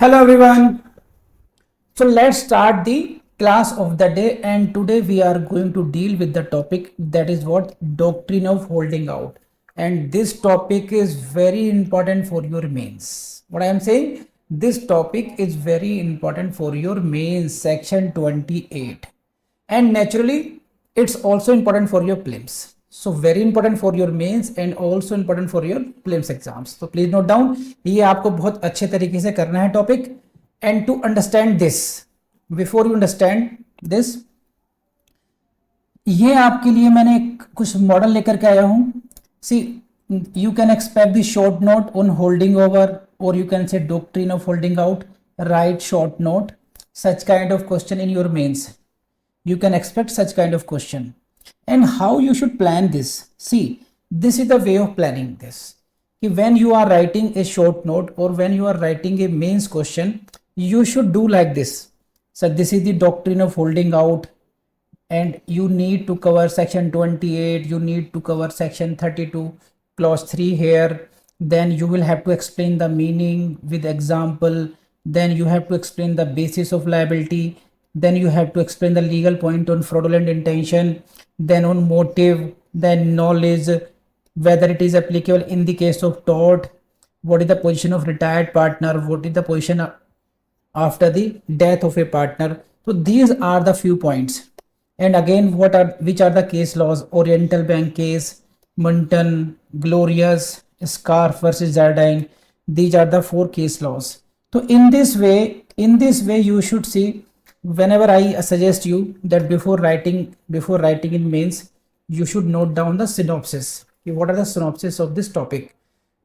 Hello everyone. So let's start the class of the day, and today we are going to deal with the topic that is what doctrine of holding out, and this topic is very important for your mains. What I am saying, this topic is very important for your mains section 28, and naturally it's also important for your prelims. So very important for your mains and also important for your prelims exams. So please note down, ये आपको बहुत अच्छे तरीके से करना है topic. And to understand this, before you understand this, ये आपके लिए मैंने कुछ मॉडल लेकर के आया हूं. सी, you can expect the short note on holding over, or you can say doctrine of holding out. Write short note, such kind of question in your mains. You can expect such kind of question. And how you should plan this? See, this is the way of planning this. When you are writing a short note or when you are writing a mains question, you should do like this. So this is the doctrine of holding out, and you need to cover section 28, you need to cover section 32, clause 3 here. Then you will have to explain the meaning with example. Then you have to explain the basis of liability. Then you have to explain the legal point on fraudulent intention, then on motive, then knowledge, whether it is applicable in the case of tort, what is the position of retired partner, what is the position after the death of a partner. So these are the few points. And again, which are the case laws? Oriental Bank case, Munton, Glorious, Scarf versus Jardine. These are the 4 case laws. So in this way you should see, whenever I suggest you that before writing in mains, you should note down the synopsis. What are the synopsis of this topic?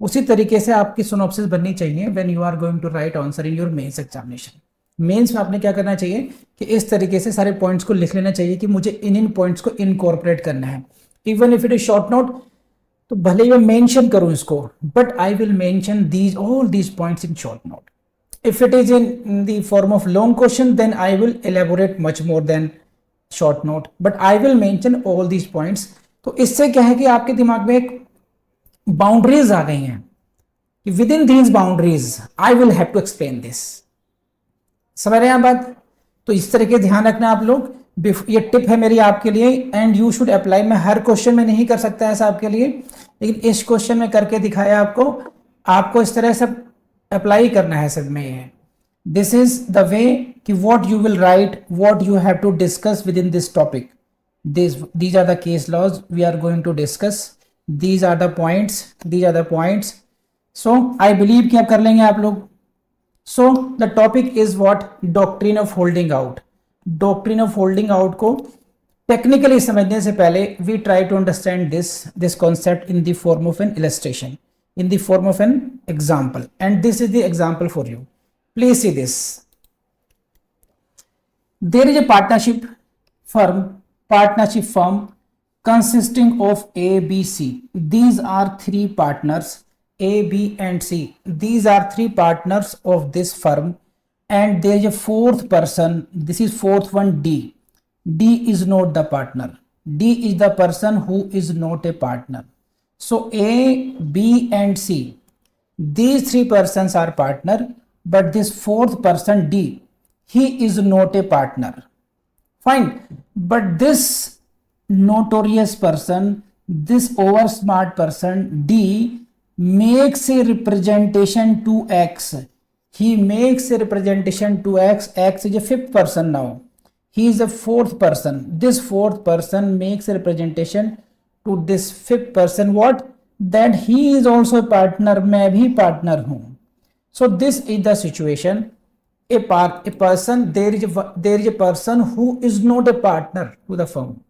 उसी तरीके से आपकी synopsis बननी चाहिए when you are going to write answer in your mains examination. Mains में आपने क्या करना चाहिए कि इस तरीके से सारे पॉइंट्स को लिख लेना चाहिए कि मुझे इन पॉइंट्स को इनकॉर्पोरेट करना है. Even if it is short note, तो भले ही मैं मेंशन करूं इसको, but I will mention all these points in short note. If it is in the form of long question, then I will elaborate much more than short note, but I will mention all these points. तो इससे क्या है कि आपके दिमाग में एक boundaries आ गई हैं कि within these boundaries I will have to explain this. समझ रहे हैं बात? तो इस तरह के ध्यान रखना आप लोग. ये टिप है मेरी आपके लिए, एंड यू शुड अप्लाई. मैं हर क्वेश्चन में नहीं कर सकता ऐसा आपके लिए, लेकिन इस क्वेश्चन में करके दिखाया आपको इस तरह से अप्लाई करना है सब में. ये दिस इज द वे कि what you will write, what you have to discuss within this topic. these are the case laws we are going to discuss. these are the points. So I believe कि आप कर लेंगे आप लोग. So the topic is what? Doctrine of holding out. Doctrine of holding out को technically समझने से पहले we try to understand this concept in the form of an illustration, in the form of an example, and this is the example for you. Please see this. There is a partnership firm consisting of A, B, C. These are 3 partners, A, B and C. These are 3 partners of this firm, and there is a 4th person. This is 4th one, D. D is not the partner. D is the person who is not a partner. So A, B and C, these 3 persons are partner, but this 4th person, D, he is not a partner. Fine. But this notorious person, this oversmart person, D, makes a representation to X. He makes a representation to X. X is a 5th person now. He is a 4th person. This 4th person makes a representation to this 5th person. What? That he is also a partner. मैं भी partner हूँ. So this is the situation. A person, there is a person who is not a partner to the firm.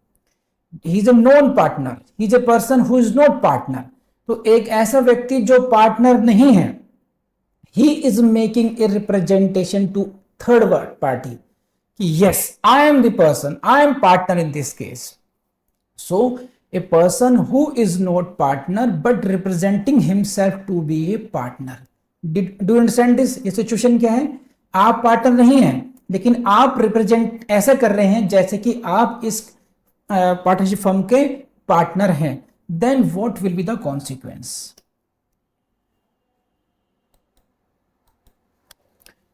He is a non-partner. He is a person who is not partner. तो एक ऐसा व्यक्ति जो partner नहीं है, he is making a representation to third party. Yes, I am the person. I am partner in this case. So a person who is not partner but representing himself to be a partner. Do you understand this? ये situation क्या है? आप partner नहीं हैं, लेकिन आप represent ऐसा कर रहे हैं जैसे कि आप इस पार्टनरशिप फर्म के पार्टनर हैं. Then what will be the consequence?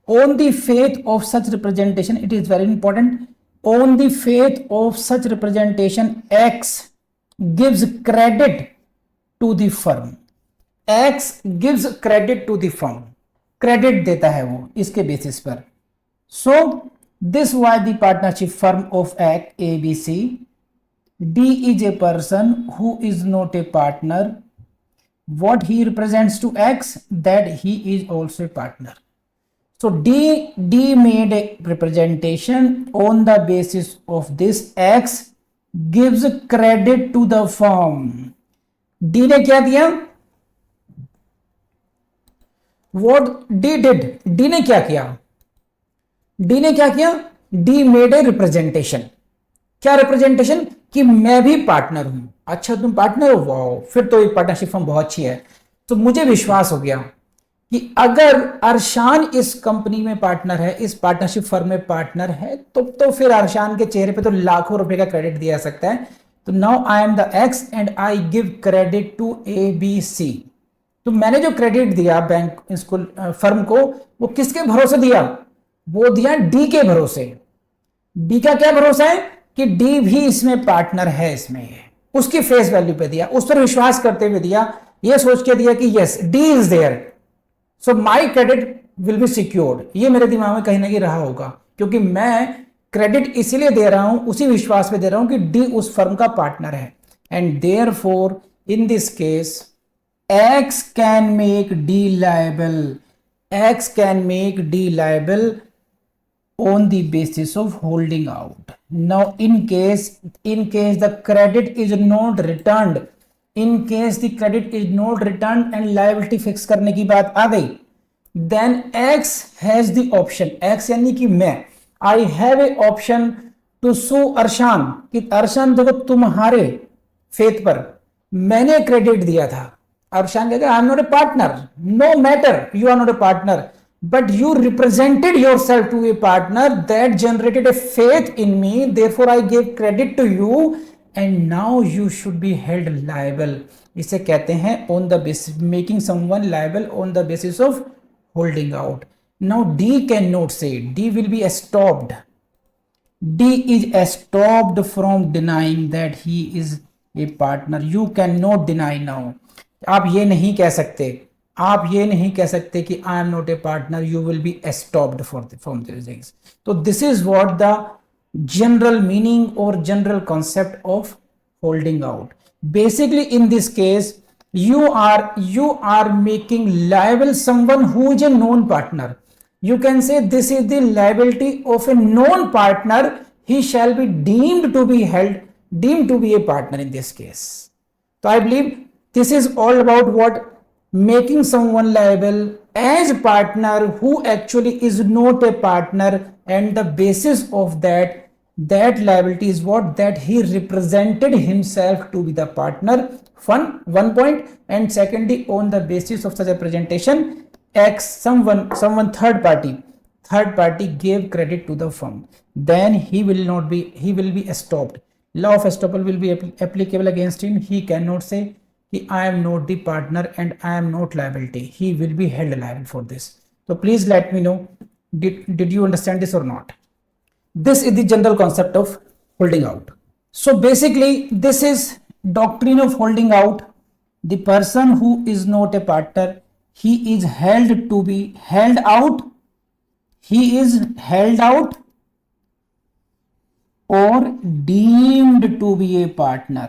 On the faith of such representation, it is very important. On the faith of such representation, X gives credit to the firm. X gives credit to the firm. Credit देता है वो इसके basis पर. So this why the partnership firm of Act ABC. D is a person who is not a partner. What he represents to X, that he is also a partner. So D made a representation. On the basis of this, X gives credit to the firm. D ने क्या दिया? What D did? D ने क्या किया? D ने क्या किया? D made a representation. क्या रिप्रेजेंटेशन? कि मैं भी पार्टनर हूं. अच्छा तुम पार्टनर हो, वाओ, फिर तो ये पार्टनरशिप फर्म बहुत अच्छी है. तो मुझे विश्वास हो गया कि अगर अरशान इस कंपनी में पार्टनर है, इस पार्टनरशिप फर्म में पार्टनर है, तो फिर अरशान के चेहरे पे तो लाखों रुपए का क्रेडिट दिया जा सकता है. तो now I am the X and I give credit to ABC. तो मैंने जो क्रेडिट दिया बैंक इसको फर्म को, वो किसके भरोसे दिया? वो दिया डी के भरोसे. डी का क्या भरोसा है? कि डी भी इसमें पार्टनर है, इसमें उसकी फेस वैल्यू पे दिया, उस पर विश्वास करते हुए दिया, ये सोच के दिया कि yes D is there, so my credit will be secured. ये मेरे दिमाग में कहीं ना कहीं रहा होगा, क्योंकि मैं क्रेडिट इसीलिए दे रहा हूं, उसी विश्वास पे दे रहा हूं कि डी उस फर्म का पार्टनर है. And therefore in this case X can make D liable. X can make D liable on the basis of holding out. Now in case the credit is not returned, in case the credit is not returned and liability fix करने की बात आ गई, then X has the option. X यानी कि मैं, I have a option to sue Arshan, कि अरशान देखो तुम्हारे फेथ पर मैंने क्रेडिट दिया था. अरशान कहता है I am not a partner. No matter, you are not a partner, but you represented yourself to a partner that generated a faith in me, therefore I gave credit to you and now you should be held liable. इसे कहते हैं on the basis making someone liable on the basis of holding out. Now D cannot say, D will be stopped. D is stopped from denying that he is a partner. You cannot deny now. आप ये नहीं कह सकते, आप ये नहीं कह सकते कि I am not a partner, you will be stopped from this things. तो this is what the general meaning और general concept of holding out. Basically in this case you are making liable someone who is a known partner. You can say this is the liability of a known partner. He shall be deemed to be a partner in this case. So I believe this is all about what making someone liable as a partner who actually is not a partner, and the basis of that liability is what, that he represented himself to be the partner. One point. And secondly, on the basis of such a presentation, someone third party gave credit to the firm, then he will be stopped. Law of estoppel will be applicable against him. He cannot say I am not the partner and I am not liability. He will be held liable for this. So please let me know, did you understand this or not? This is the general concept of holding out. So basically this is doctrine of holding out. The person who is not a partner, he is held to be held out. He is held out or deemed to be a partner.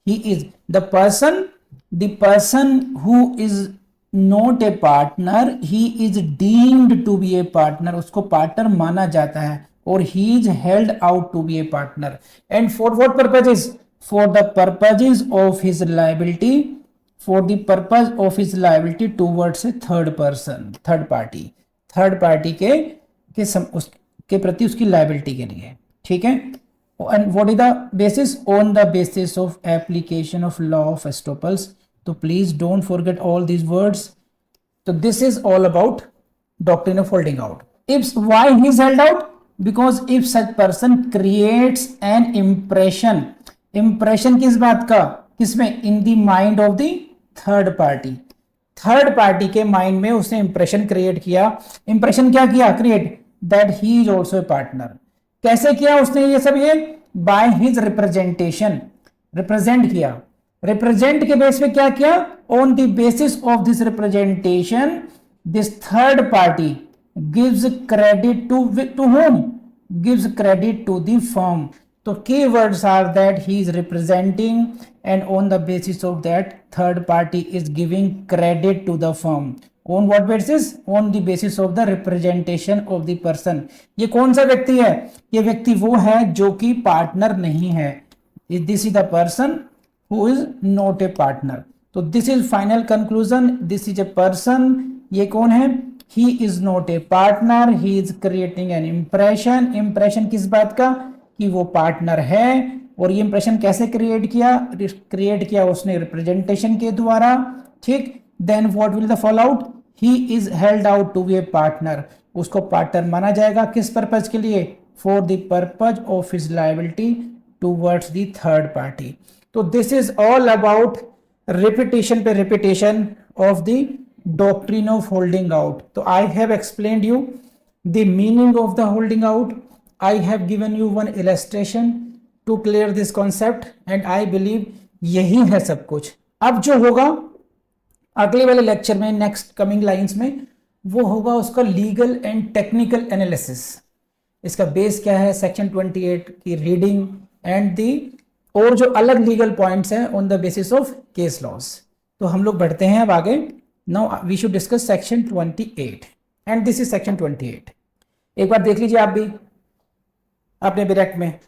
He is the person who is not a partner, he is deemed to be a partner. उसको partner माना जाता है, और he is held out to be a partner. And for what purposes? For the purposes of his liability, for the purpose of his liability towards a third party के प्रति उसकी liability के लिए. ठीक है. And what is the basis? On the basis of application of law of estoppels. So please don't forget all these words. So this is all about doctrine of holding out. Why he is held out? Because if such person creates an impression किस बात का? किसमें? In the mind of the third party. Third party के mind में उसने impression create किया। Impression क्या किया? Create that he is also a partner. कैसे किया उसने ये सब? ये बाय हिज रिप्रेजेंटेशन, रिप्रेजेंट किया। रिप्रेजेंट के बेस पे क्या किया? On the basis of this representation this third party gives credit to whom? Gives credit to the firm. तो keywords are that he is representing and on the basis of that third party is giving credit to the firm. On what basis? On the basis of the representation of the person. ये कौन सा व्यक्ति है? ये व्यक्ति वो है जो कि पार्टनर नहीं है। This is the person who is not a partner. तो this is final conclusion. This is a person. ये कौन है? He is not a partner. He is creating an impression. Impression किस बात का? कि वो पार्टनर है। और ये इंप्रेशन कैसे क्रिएट किया? क्रिएट किया उसने रिप्रेजेंटेशन के द्वारा। ठीक, then what will the fall out? He is held out to be a partner. उसको पार्टनर माना जाएगा किस पर्पज के लिए? For the purpose of his liability towards the third party. तो this is all about repetition पे repetition of the doctrine of holding out. तो I have explained you the meaning of the holding out. I have given you one illustration to clear this concept and I believe यही है सब कुछ. अब जो होगा अगले वाले लेक्चर में, नेक्स्ट कमिंग लाइंस में, वो होगा उसका लीगल एंड टेक्निकल एनालिसिस. इसका बेस क्या है? सेक्शन 28 की रीडिंग एंड दी और जो अलग लीगल पॉइंट्स हैं on the basis of case laws. तो हम लोग बढ़ते हैं अब आगे. Now we should discuss section 28 and this is section 28. एक बार देख लीजिए आप भी अपने ब्रैकेट में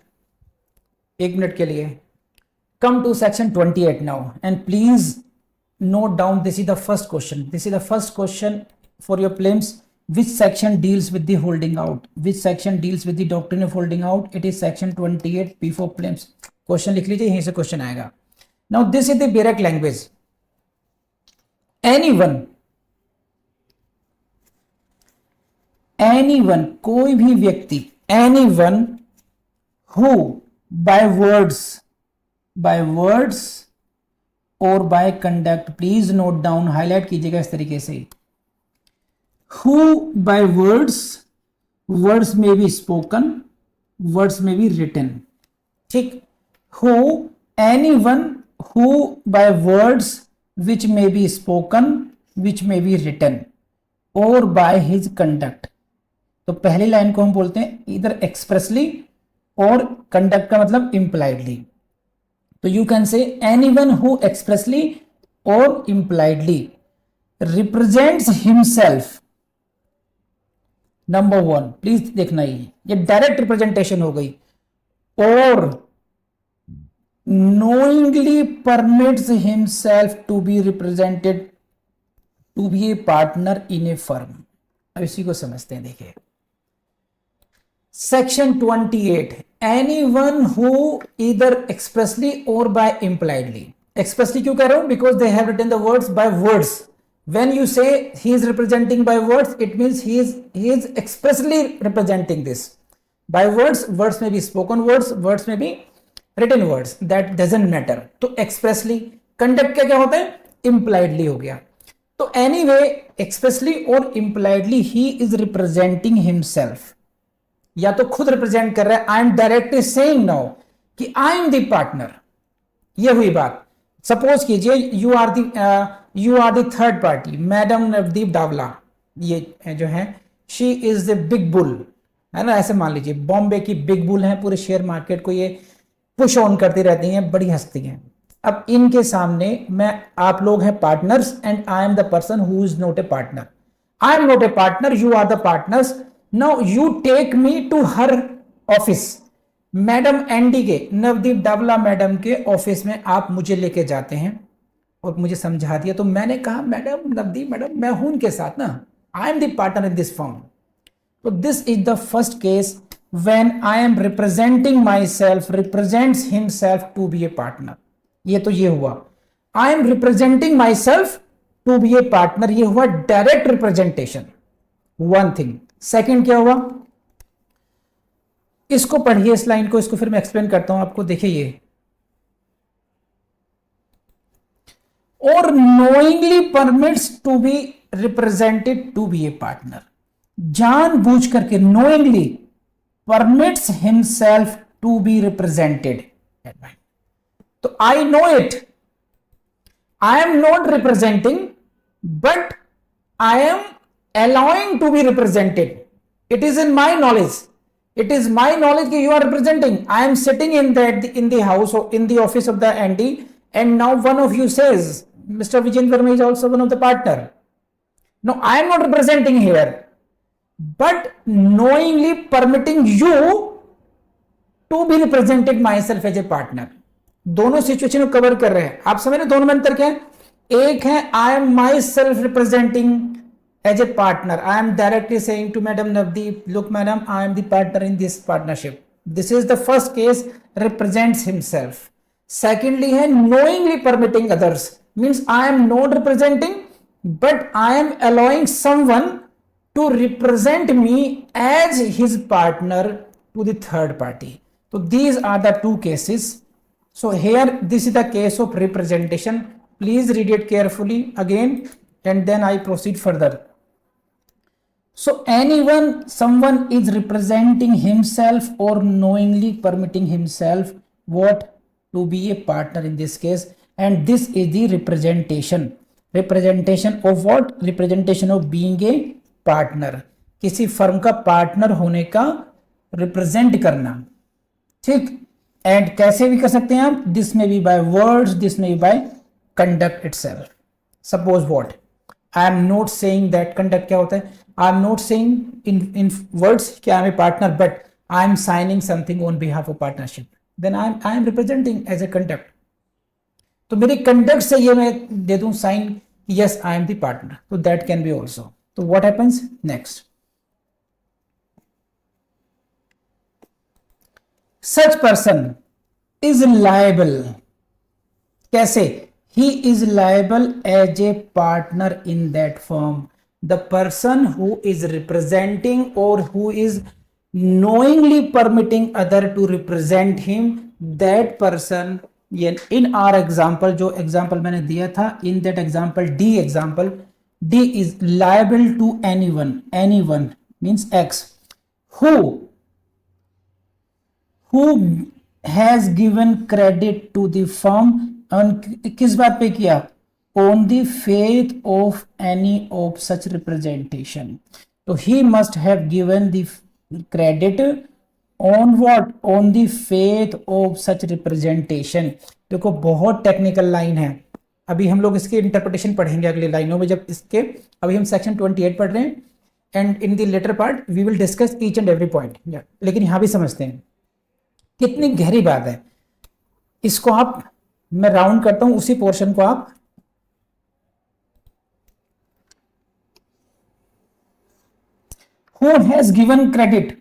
1 मिनट के लिए. Come to section 28 now and please note down, this is the first question. This is the first question for your prelims. Which section deals with the holding out? Which section deals with the doctrine of holding out? It is section 28 P4 prelims. Question लिख लीजिए, यहीं से question आएगा. Now this is the Barak language. anyone कोई भी व्यक्ति, anyone who by words or by conduct, please note down, highlight कीजिएगा इस तरीके से. Who by words may be spoken, words may be written. ठीक, who anyone who by words which may be spoken, which may be written or by his conduct. तो पहली line को हम बोलते हैं इधर एक्सप्रेसली और कंडक्ट का मतलब इंप्लाइडली. तो you can say anyone who expressly or impliedly represents himself. Number 1 please देखना, ये डायरेक्ट रिप्रेजेंटेशन हो गई. और knowingly permits himself to be represented to be a partner in a firm. अब इसी को समझते हैं. देखिए section 28, anyone who either expressly or by impliedly. Expressly क्यों कह रहा हूं? Because they have written the words by words. When you say he is representing by words, it means he is expressly representing this by words. Words may be spoken words, words may be written words. That doesn't matter. तो expressly, conduct क्या क्या होता है? Impliedly हो गया. तो anyway, expressly और impliedly he is representing himself. या तो खुद रिप्रेजेंट कर रहा है. I am directly saying now कि आई एम द पार्टनर. ये हुई बात. सपोज कीजिए you are the third party. Madam Navdeep Dawla ये जो है, she is the big bull, है ना, ऐसे मान लीजिए. बॉम्बे की बिग बुल है, पूरे शेयर मार्केट को ये पुश ऑन करती रहती हैं, बड़ी हस्ती हैं. अब इनके सामने आप लोग हैं partners and I am the person who is not a partner. I am not a partner, you are the partners. Now you take me to her office. Madam एंडी के, नवदीप डावला मैडम के ऑफिस में आप मुझे लेके जाते हैं और मुझे समझा दिया. तो मैंने कहा मैडम नवदीप मैडम मैं हूं उनके साथ ना, I am the partner in this firm. तो this is the first case when I am representing myself represents himself to be a partner. ये तो ये हुआ, I am representing myself to be a partner. ये हुआ direct representation. One thing. Second क्या हुआ? इसको पढ़िए इस लाइन को, इसको फिर मैं एक्सप्लेन करता हूं आपको. देखिए ये or knowingly permits to be represented to be a partner. जानबूझ करके knowingly permits himself to be represented. तो I know it. I am not representing, but I am allowing to be represented. It is in my knowledge. It is my knowledge that you are representing. I am sitting in the house or in the office of the ND, and now one of you says, Mr. Vijay Verma is also one of the partner. No, I am not representing here, but knowingly permitting you to be represented myself as a partner. दोनों situation को cover कर रहे हैं. आप समझ रहे दोनों में अंतर क्या है? एक है I am myself representing as a partner. I am directly saying to madam Navdeep, look madam, I am the partner in this partnership. This is the first case, represents himself. Secondly है knowingly permitting others, means I am not representing, but I am allowing someone to represent me as his partner to the third party. So these are the two cases. So here this is the case of representation. Please read it carefully again and then I proceed further. So someone is representing himself or knowingly permitting himself what to be a partner in this case, and this is the representation of what? Representation of being a partner. किसी firm का partner होने का represent करना. ठीक. And कैसे भी कर सकते हैं आप? दिस में बी बाय वर्ड्स, दिस में be by conduct itself. Suppose what I am not saying that. Conduct क्या होता है? I am not saying in words कि I am a partner, but I am signing something on behalf of partnership. Then I am representing as a conduct. तो मेरी conduct से ये मैं दे दूं sign, yes I am the partner. तो that can be also. तो what happens next? Such person is liable. कैसे? He is liable as a partner in that firm. The person who is representing or who is knowingly permitting other to represent him, that person, in our example, जो example मैंने दिया था, in that example, D is liable to anyone means X, who has given credit to the firm. किस बात पे किया? On the faith of any of such representation. तो he must have given the credit on what? On the faith of such representation. देखो बहुत technical line है, अभी हम लोग इसके इंटरप्रिटेशन पढ़ेंगे अगली लाइनों में. जब इसके अभी हम सेक्शन 28 पढ़ रहे हैं, and in the latter part we will discuss each and every point. लेकिन यहां भी समझते हैं कितनी गहरी बात है. इसको आप, मैं राउंड करता हूं उसी पोर्शन को आप हु हैज गिवन क्रेडिट,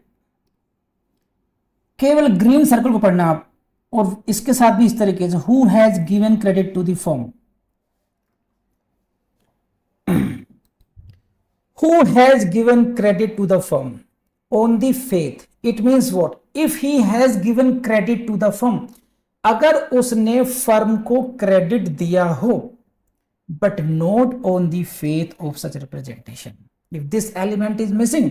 केवल ग्रीन सर्कल को पढ़ना आप, और इसके साथ भी इस तरीके से who has given credit to the firm. Who has given credit to the firm on the faith? It means what? If he has given credit to the firm, अगर उसने फर्म को क्रेडिट दिया हो, but not on the faith of such representation. If this element is missing,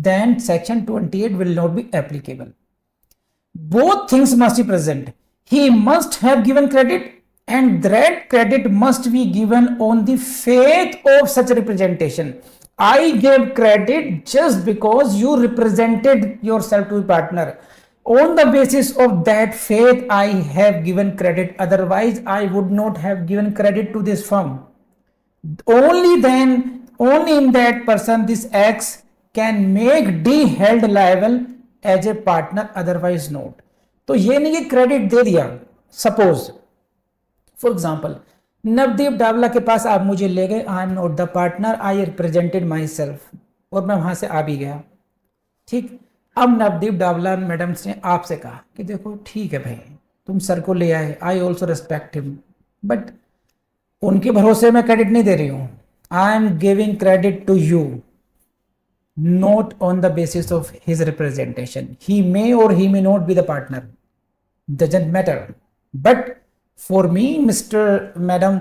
then section 28 will not be applicable. Both things must be present. He must have given credit, and that credit must be given on the faith of such representation. I gave credit just because you represented yourself to a partner. On the basis of that faith, I have given credit. Otherwise, I would not have given credit to this firm. Only then, only in that person, this X can make D held liable as a partner. Otherwise, not. तो ये नहीं कि credit दे दिया. Suppose for example Navdeep डावला के पास आप मुझे ले गए, आई am not the partner, I represented my self, और मैं वहां से आ भी गया. ठीक. अब नवदीप डावला मैडम ने आपसे कहा कि देखो ठीक है भाई, तुम सर को ले आए, I also respect him, but उनके भरोसे मैं क्रेडिट नहीं दे रही हूं. I am giving credit to you not on the basis of his representation. He may or he may not be the partner, doesn't matter. But for me, Mr. Madam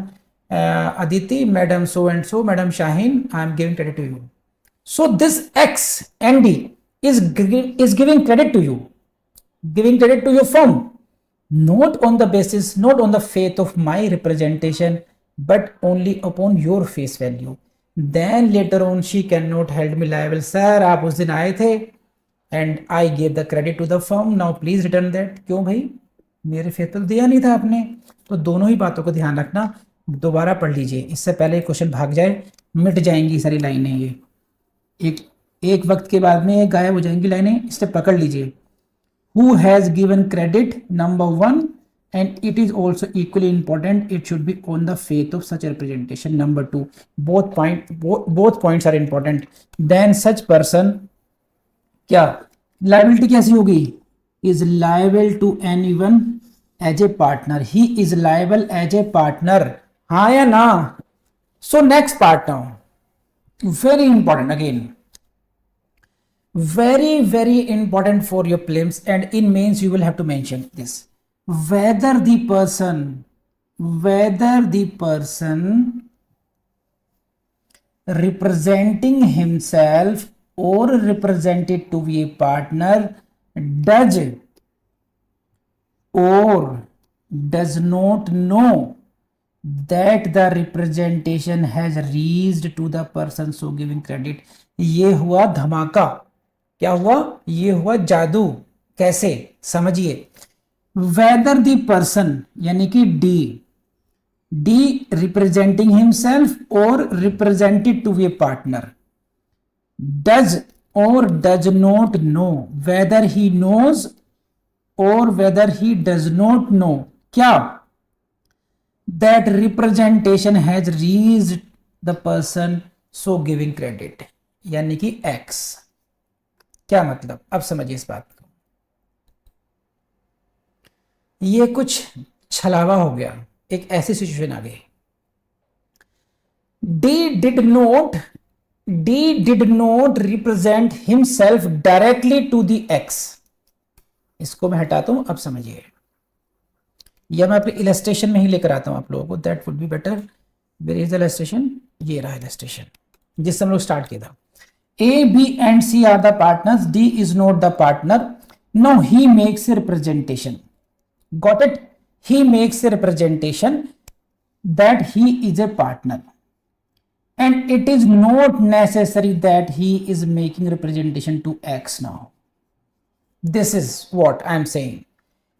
Aditi, Madam so and so, Madam Shaheen, I am giving credit to you. So this X and D is giving credit to you, giving credit to your firm, not on the basis, not on the faith of my representation, but only upon your face value. Then later on she cannot hold me liable. Sir, आप उस दिन आए थे and I gave the credit to the firm. Now please return that. क्यों भाई, मेरे faith पर दिया नहीं था आपने। तो दोनों ही बातों को ध्यान रखना। दोबारा पढ़ लीजिए, इससे पहले क्वेश्चन भाग जाए, मिट जाएंगी सारी लाइनें। ये एक वक्त के बाद में गायब हो जाएंगी लाइनें, इससे पकड़ लीजिए। Who has given credit, number 1, and it is also equally important, it should be on the faith of such representation, number 2. Both points are important. Then such person, क्या liability कैसी होगी, is liable to anyone as a partner. He is liable as a partner. हाँ या ना? So next part now, very important again, very important for your prelims, and in mains you will have to mention this, whether the person representing himself or represented to be a partner does or does not know that the representation has reached to the person so giving credit. ये हुआ धमाका। क्या हुआ? ये हुआ जादू। कैसे? समझिए। वेदर द पर्सन यानी कि डी रिप्रेजेंटिंग हिमसेल्फ और represented to a partner does और does not know, whether he knows और whether he does not know, क्या? That representation has reached the person so giving credit, यानी कि x. क्या मतलब? अब समझिए इस बात को। ये कुछ छलावा हो गया, एक ऐसी सिचुएशन आ गई। D did not represent himself directly to the X. इसको मैं हटाता हूं, अब समझिए। या मैं अपने इलस्ट्रेशन में ही लेकर आता हूं आप लोगों को, that would be better. Where is the illustration? ये रहा इलस्ट्रेशन जिससे हम लोग स्टार्ट किया था। A, B and C are the partners. D is not the partner. Now he makes a representation. Got it? He makes a representation that he is a partner. And it is not necessary that he is making representation to X now. This is what I am saying.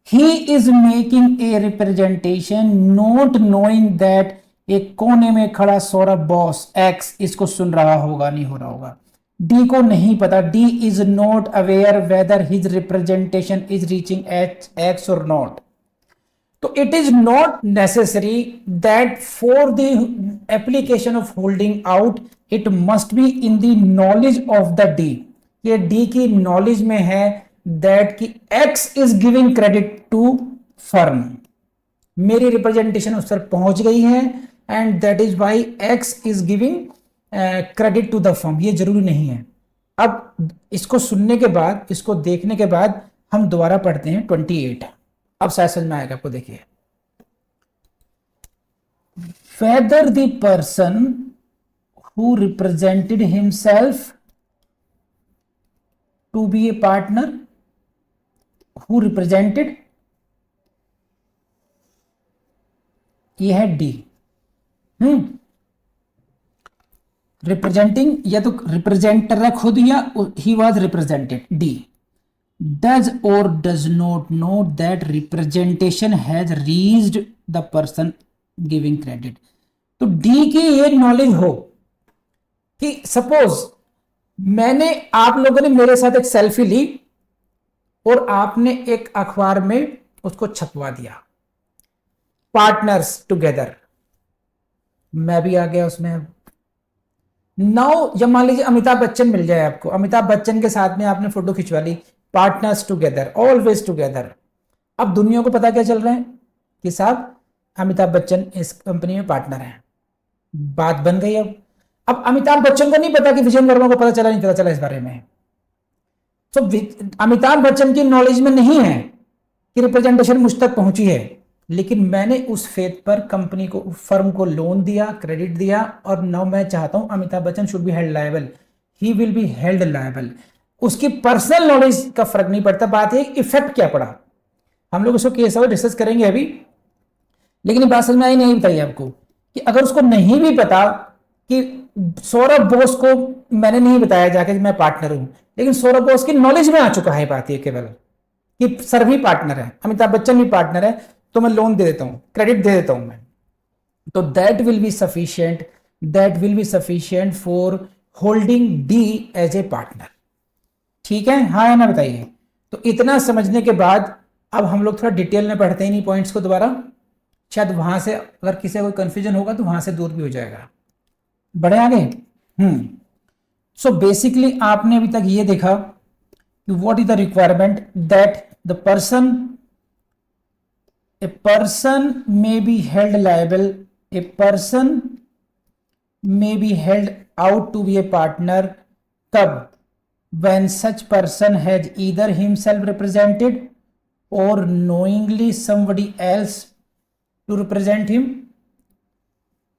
He is making a representation not knowing that एक कोने में खड़ा Saurabh boss X इसको सुन रहा होगा, नहीं हो रहा होगा। डी को नहीं पता, D is not aware whether his representation is reaching X or not. तो it is not necessary that for the application of holding out it must be in the knowledge of the D. ये D की knowledge में है that कि X is giving credit to firm, मेरी representation उस पर पहुंच गई है and that is why X is giving credit to the firm. ये जरूरी नहीं है। अब इसको सुनने के बाद, इसको देखने के बाद हम दोबारा पढ़ते हैं 28। अब शायद समझ में आएगा आपको। देखिए, whether the person who represented himself to be a partner, who represented, ये है डी। रिप्रेजेंटिंग या तो रिप्रेजेंटर है खुद या he was represented. D does और does not know that representation has reached the person giving credit. तो डी की ये नॉलेज हो कि सपोज मैंने, आप लोगों ने मेरे साथ एक सेल्फी ली और आपने एक अखबार में उसको छपवा दिया, पार्टनर्स टुगेदर, मैं भी आ गया उसमें। नाउ जब मान लीजिए अमिताभ बच्चन मिल जाए आपको, अमिताभ बच्चन के साथ में आपने फोटो खिंचवा ली, पार्टनर्स टुगेदर, ऑलवेज टुगेदर। अब दुनिया को पता क्या चल रहा है कि साहब अमिताभ बच्चन इस कंपनी में पार्टनर है, बात बन गई। अब अमिताभ बच्चन को नहीं पता कि विजय वर्मा को पता चला, नहीं पता चला इस बारे में। तो अमिताभ बच्चन की नॉलेज में नहीं है कि रिप्रेजेंटेशन मुझ तक पहुंची है, लेकिन मैंने उस फेथ पर कंपनी को, फर्म को लोन दिया, क्रेडिट दिया, और नाउ मैं चाहता हूं Amitabh Bachchan should be held liable, he will be held liable. उसकी पर्सनल नॉलेज का फर्क नहीं पड़ता, बात है इफेक्ट क्या पड़ा। हम लोग उसको केस और डिस्कस करेंगे अभी, लेकिन ये बात समझ में आई नहीं बताइए आपको कि अगर उसको नहीं भी पता कि सौरभ बोस को मैंने नहीं बताया जाके कि मैं पार्टनर हूं, लेकिन सौरभ बोस की नॉलेज में आ चुका है बात ये केवल कि सर भी पार्टनर है, अमिताभ बच्चन भी पार्टनर है, तो मैं लोन दे देता हूं, क्रेडिट दे देता हूं मैं, तो that will be sufficient, that will be sufficient for holding D as a partner. ठीक है, हाँ है ना बताइए। तो इतना समझने के बाद अब हम लोग थोड़ा डिटेल में पढ़ते हैं नहीं पॉइंट्स को दोबारा, शायद वहां से अगर किसी को कंफ्यूजन होगा तो वहां से दूर भी हो जाएगा। बढ़े आगे। सो बेसिकली आपने अभी तक ये देखा कि what is the requirement that the person, a person may be held liable, a person may be held out to be a partner कब, when such person has either himself represented or knowingly somebody else to represent him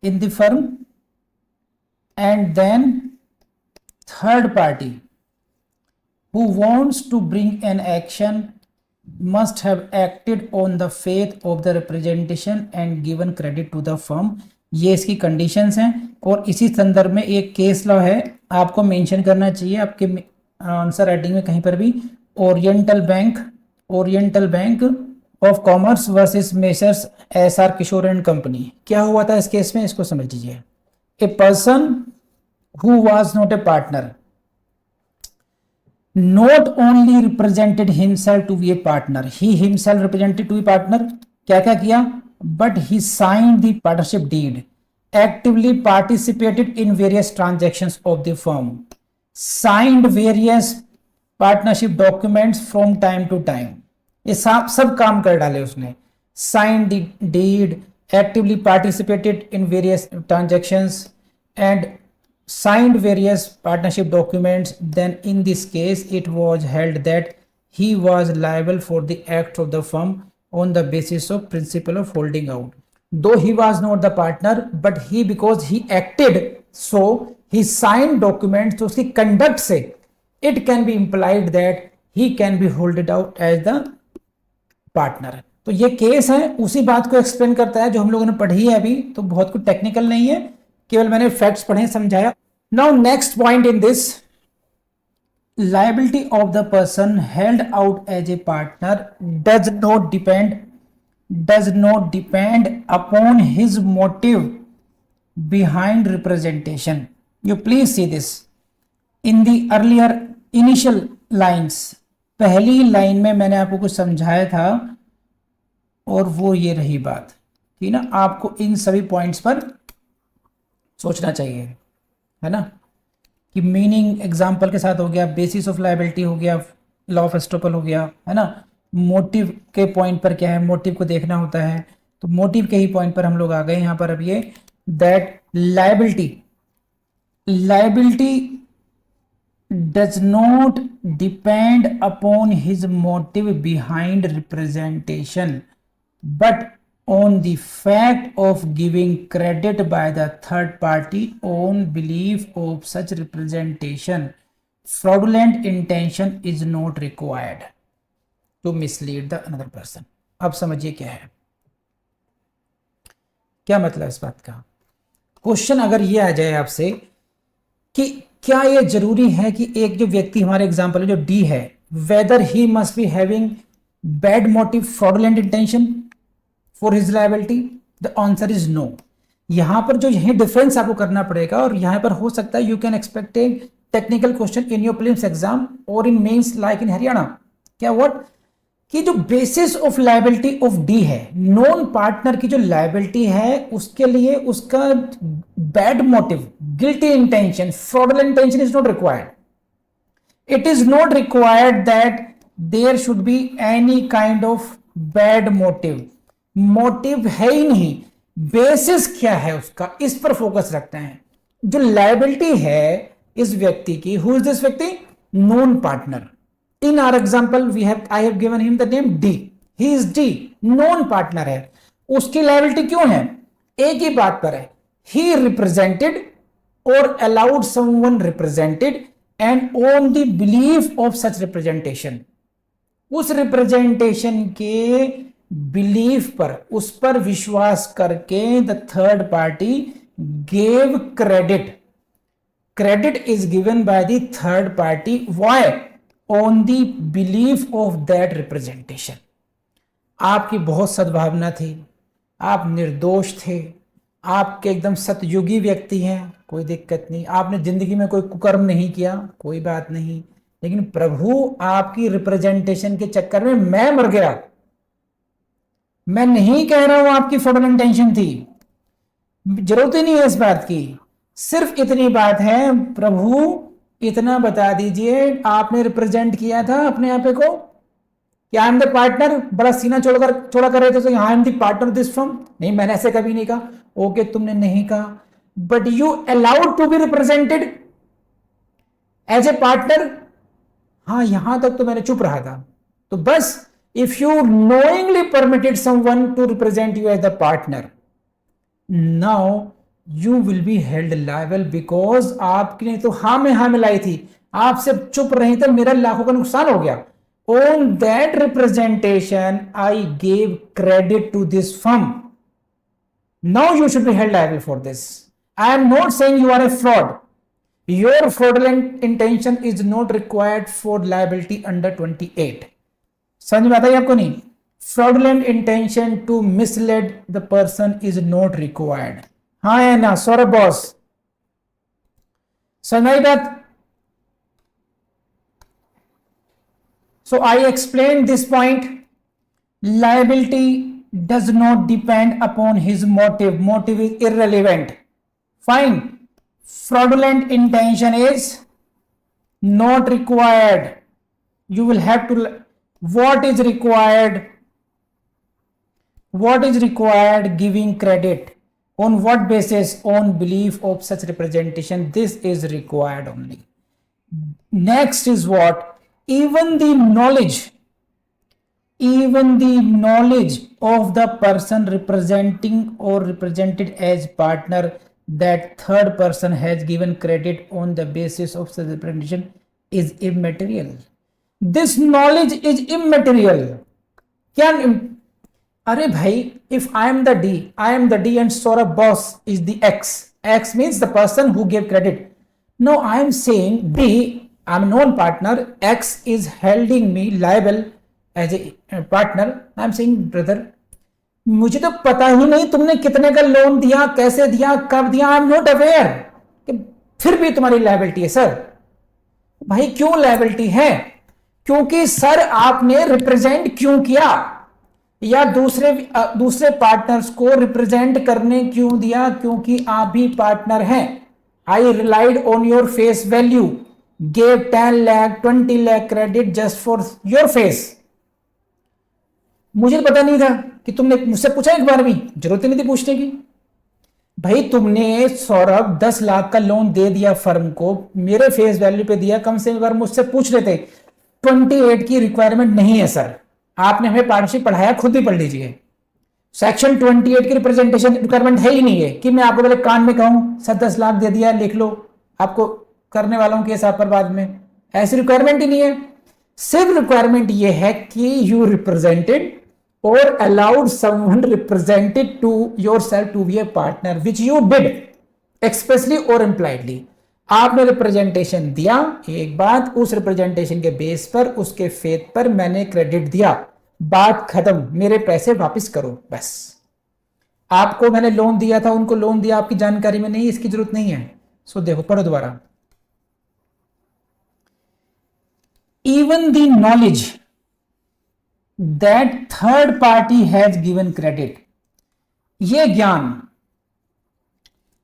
in the firm, and then third party who wants to bring an action must have acted on the faith of the representation and given credit to the firm। ये इसकी conditions हैं, और इसी संदर्भ में एक case law है, आपको मेंशन करना चाहिए आपके आंसर राइटिंग में कहीं पर भी, Oriental Bank, Oriental Bank of Commerce versus Messrs S R Kishore and company. क्या हुआ था इस केस में, इसको समझ लीजिए। A person who was not a partner not only represented himself to be a partner, he himself represented to be partner, क्या क्या किया, but he signed the partnership deed, actively participated in various transactions of the firm, signed various partnership documents from time to time, ये सब काम कर डाले उसने, signed the deed, actively participated in various transactions and signed various partnership documents, then in this case it was held that he was liable for the acts of the firm on the basis of principle of holding out, though he was not the partner but he, because he acted, so he signed documents, तो उसकी conduct से it can be implied that he can be holded out as the partner। तो ये case है उसी बात को explain करता है जो हम लोगों ने पढ़ी है अभी, तो बहुत कुछ टेक्निकल नहीं है, केवल मैंने फैक्ट्स पढ़े समझाया। Now next point in this, liability of the person held out as a partner does not depend upon his motive behind representation। You please see this in the earlier initial lines, पहली line में मैंने आपको कुछ समझाया था, और वो ये रही बात कि ना आपको इन सभी पॉइंट्स पर सोचना चाहिए, है ना, कि मीनिंग एग्जाम्पल के साथ हो गया, बेसिस ऑफ लायबिलिटी हो गया, लॉ ऑफ एस्टोपल हो गया, है ना, मोटिव के पॉइंट पर क्या है, मोटिव को देखना होता है, तो मोटिव के ही पॉइंट पर हम लोग आ गए यहाँ पर। अब ये that liability does not depend upon his motive behind representation but on the fact of giving credit by the third party on belief of such representation, fraudulent intention is not required to mislead the another person। अब समझिए क्या है, क्या मतलब इस बात का। Question अगर ये आ जाए आपसे कि क्या ये जरूरी है कि एक जो व्यक्ति, हमारे एग्जांपल है जो डी है, weather he must be having bad motive, fraudulent intention for his liability? The answer is no। यहां पर जो यही डिफरेंस आपको करना पड़ेगा, और यहां पर हो सकता है you can expect a technical question in your prelims exam और in mains like in Haryana. क्या व्हाट, कि जो basis of liability of D है, नॉन पार्टनर की जो लायबिलिटी है उसके लिए उसका bad motive, guilty intention, fraudulent intention is not required. It is not required that there should be any kind of bad motive. Motive है ही नहीं, बेसिस क्या है उसका, इस पर फोकस रखते हैं। जो लायबिलिटी है इस व्यक्ति की, हु इज दिस व्यक्ति, non partner. In our example we have, I have given him the name D, he is D, non partner है। उसकी लायबिलिटी क्यों है? एक ही बात पर है, ही रिप्रेजेंटेड और allowed someone represented and on the belief of such representation, उस रिप्रेजेंटेशन के बिलीफ पर, उस पर विश्वास करके the third party gave credit, credit is given by the third party. Why? On the belief of that representation. आपकी बहुत सद्भावना थी, आप निर्दोष थे, आपके एकदम सतयुगी व्यक्ति हैं, कोई दिक्कत नहीं, आपने जिंदगी में कोई कुकर्म नहीं किया, कोई बात नहीं, लेकिन प्रभु आपकी रिप्रेजेंटेशन के चक्कर में मैं मर गया। मैं नहीं कह रहा हूं आपकी फ्रॉडुलेंट इंटेंशन थी, जरूरत ही नहीं है इस बात की, सिर्फ इतनी बात है, प्रभु इतना बता दीजिए आपने रिप्रेजेंट किया था अपने आप को कि आई एम द पार्टनर, बड़ा सीना छोड़ा कर रहे थे, तो आई am the partner this firm. नहीं, मैंने ऐसे कभी नहीं कहा। ओके, तुमने नहीं कहा, but you allowed to be represented as a partner. हाँ, यहां तक तो मैंने चुप रहा था। तो बस, if you knowingly permitted someone to represent you as the partner, now you will be held liable, because आपने तो हाँ में हाँ मिलाई थी, आप सिर्फ चुप रही थे, मेरा लाखों का नुकसान हो गया। On that representation I gave credit to this firm, now you should be held liable for this. I am not saying you are a fraud, your fraudulent intention is not required for liability under 28। समझ में आता है आपको? नहीं, fraudulent intention to mislead the person is not required. हाँ है ना Saurabh boss, समझ बात? So I explain this point, liability does not depend upon his motive, motive is irrelevant. Fine, fraudulent intention is not required, you will have to, what is required? Giving credit. On what basis? On belief of such representation. This is required only. Next is what? Even the knowledge of the person representing or represented as partner, that third person has given credit on the basis of such representation, is immaterial. This knowledge is immaterial. Can, अरे भाई, if I am the D and Saurabh boss is the X. X means the person who gave credit. Now I am saying D, I am known partner, X is holding me liable as a partner. I am saying brother, मुझे तो पता ही नहीं तुमने कितने का loan दिया, कैसे दिया, कब दिया, आई एम नॉट अवेयर, फिर भी तुम्हारी लायबिलिटी है सर। भाई क्यों लायबिलिटी है? क्योंकि सर आपने रिप्रेजेंट क्यों किया, या दूसरे पार्टनर्स को रिप्रेजेंट करने क्यों दिया? क्योंकि आप भी पार्टनर हैं। I relied on your face value, gave 10 lakh 20 lakh credit just for your face. मुझे पता नहीं था कि तुमने मुझसे पूछा, एक बार भी जरूरत नहीं थी पूछने की। भाई तुमने सौरभ 10 लाख का लोन दे दिया फर्म को, मेरे फेस वैल्यू पे दिया, कम से कम एक बार मुझसे पूछ लेते। 28 की रिक्वायरमेंट नहीं है सर, आपने हमें पार्टनरशिप पढ़ाया, खुद भी पढ़ लीजिए। सेक्शन 28 की रिप्रेजेंटेशन रिक्वायरमेंट है ही नहीं है कि मैं आपको पहले कान में कहूं 7-10 लाख दे दिया, लिख लो, आपको करने वाला हूं केस आप पर बाद में। ऐसी रिक्वायरमेंट ही नहीं है। सिर्फ रिक्वायरमेंट ये है कि यू रिप्रेजेंटेड और allowed someone represented to yourself to be a partner, which you did expressly or impliedly. आपने रिप्रेजेंटेशन दिया, एक बात, उस रिप्रेजेंटेशन के बेस पर, उसके फेथ पर मैंने क्रेडिट दिया, बात खत्म, मेरे पैसे वापस करो बस। आपको मैंने लोन दिया था, उनको लोन दिया, आपकी जानकारी में नहीं, इसकी जरूरत नहीं है। सो देखो, पढ़ो दोबारा। Even the knowledge that third party has given credit, ये ज्ञान,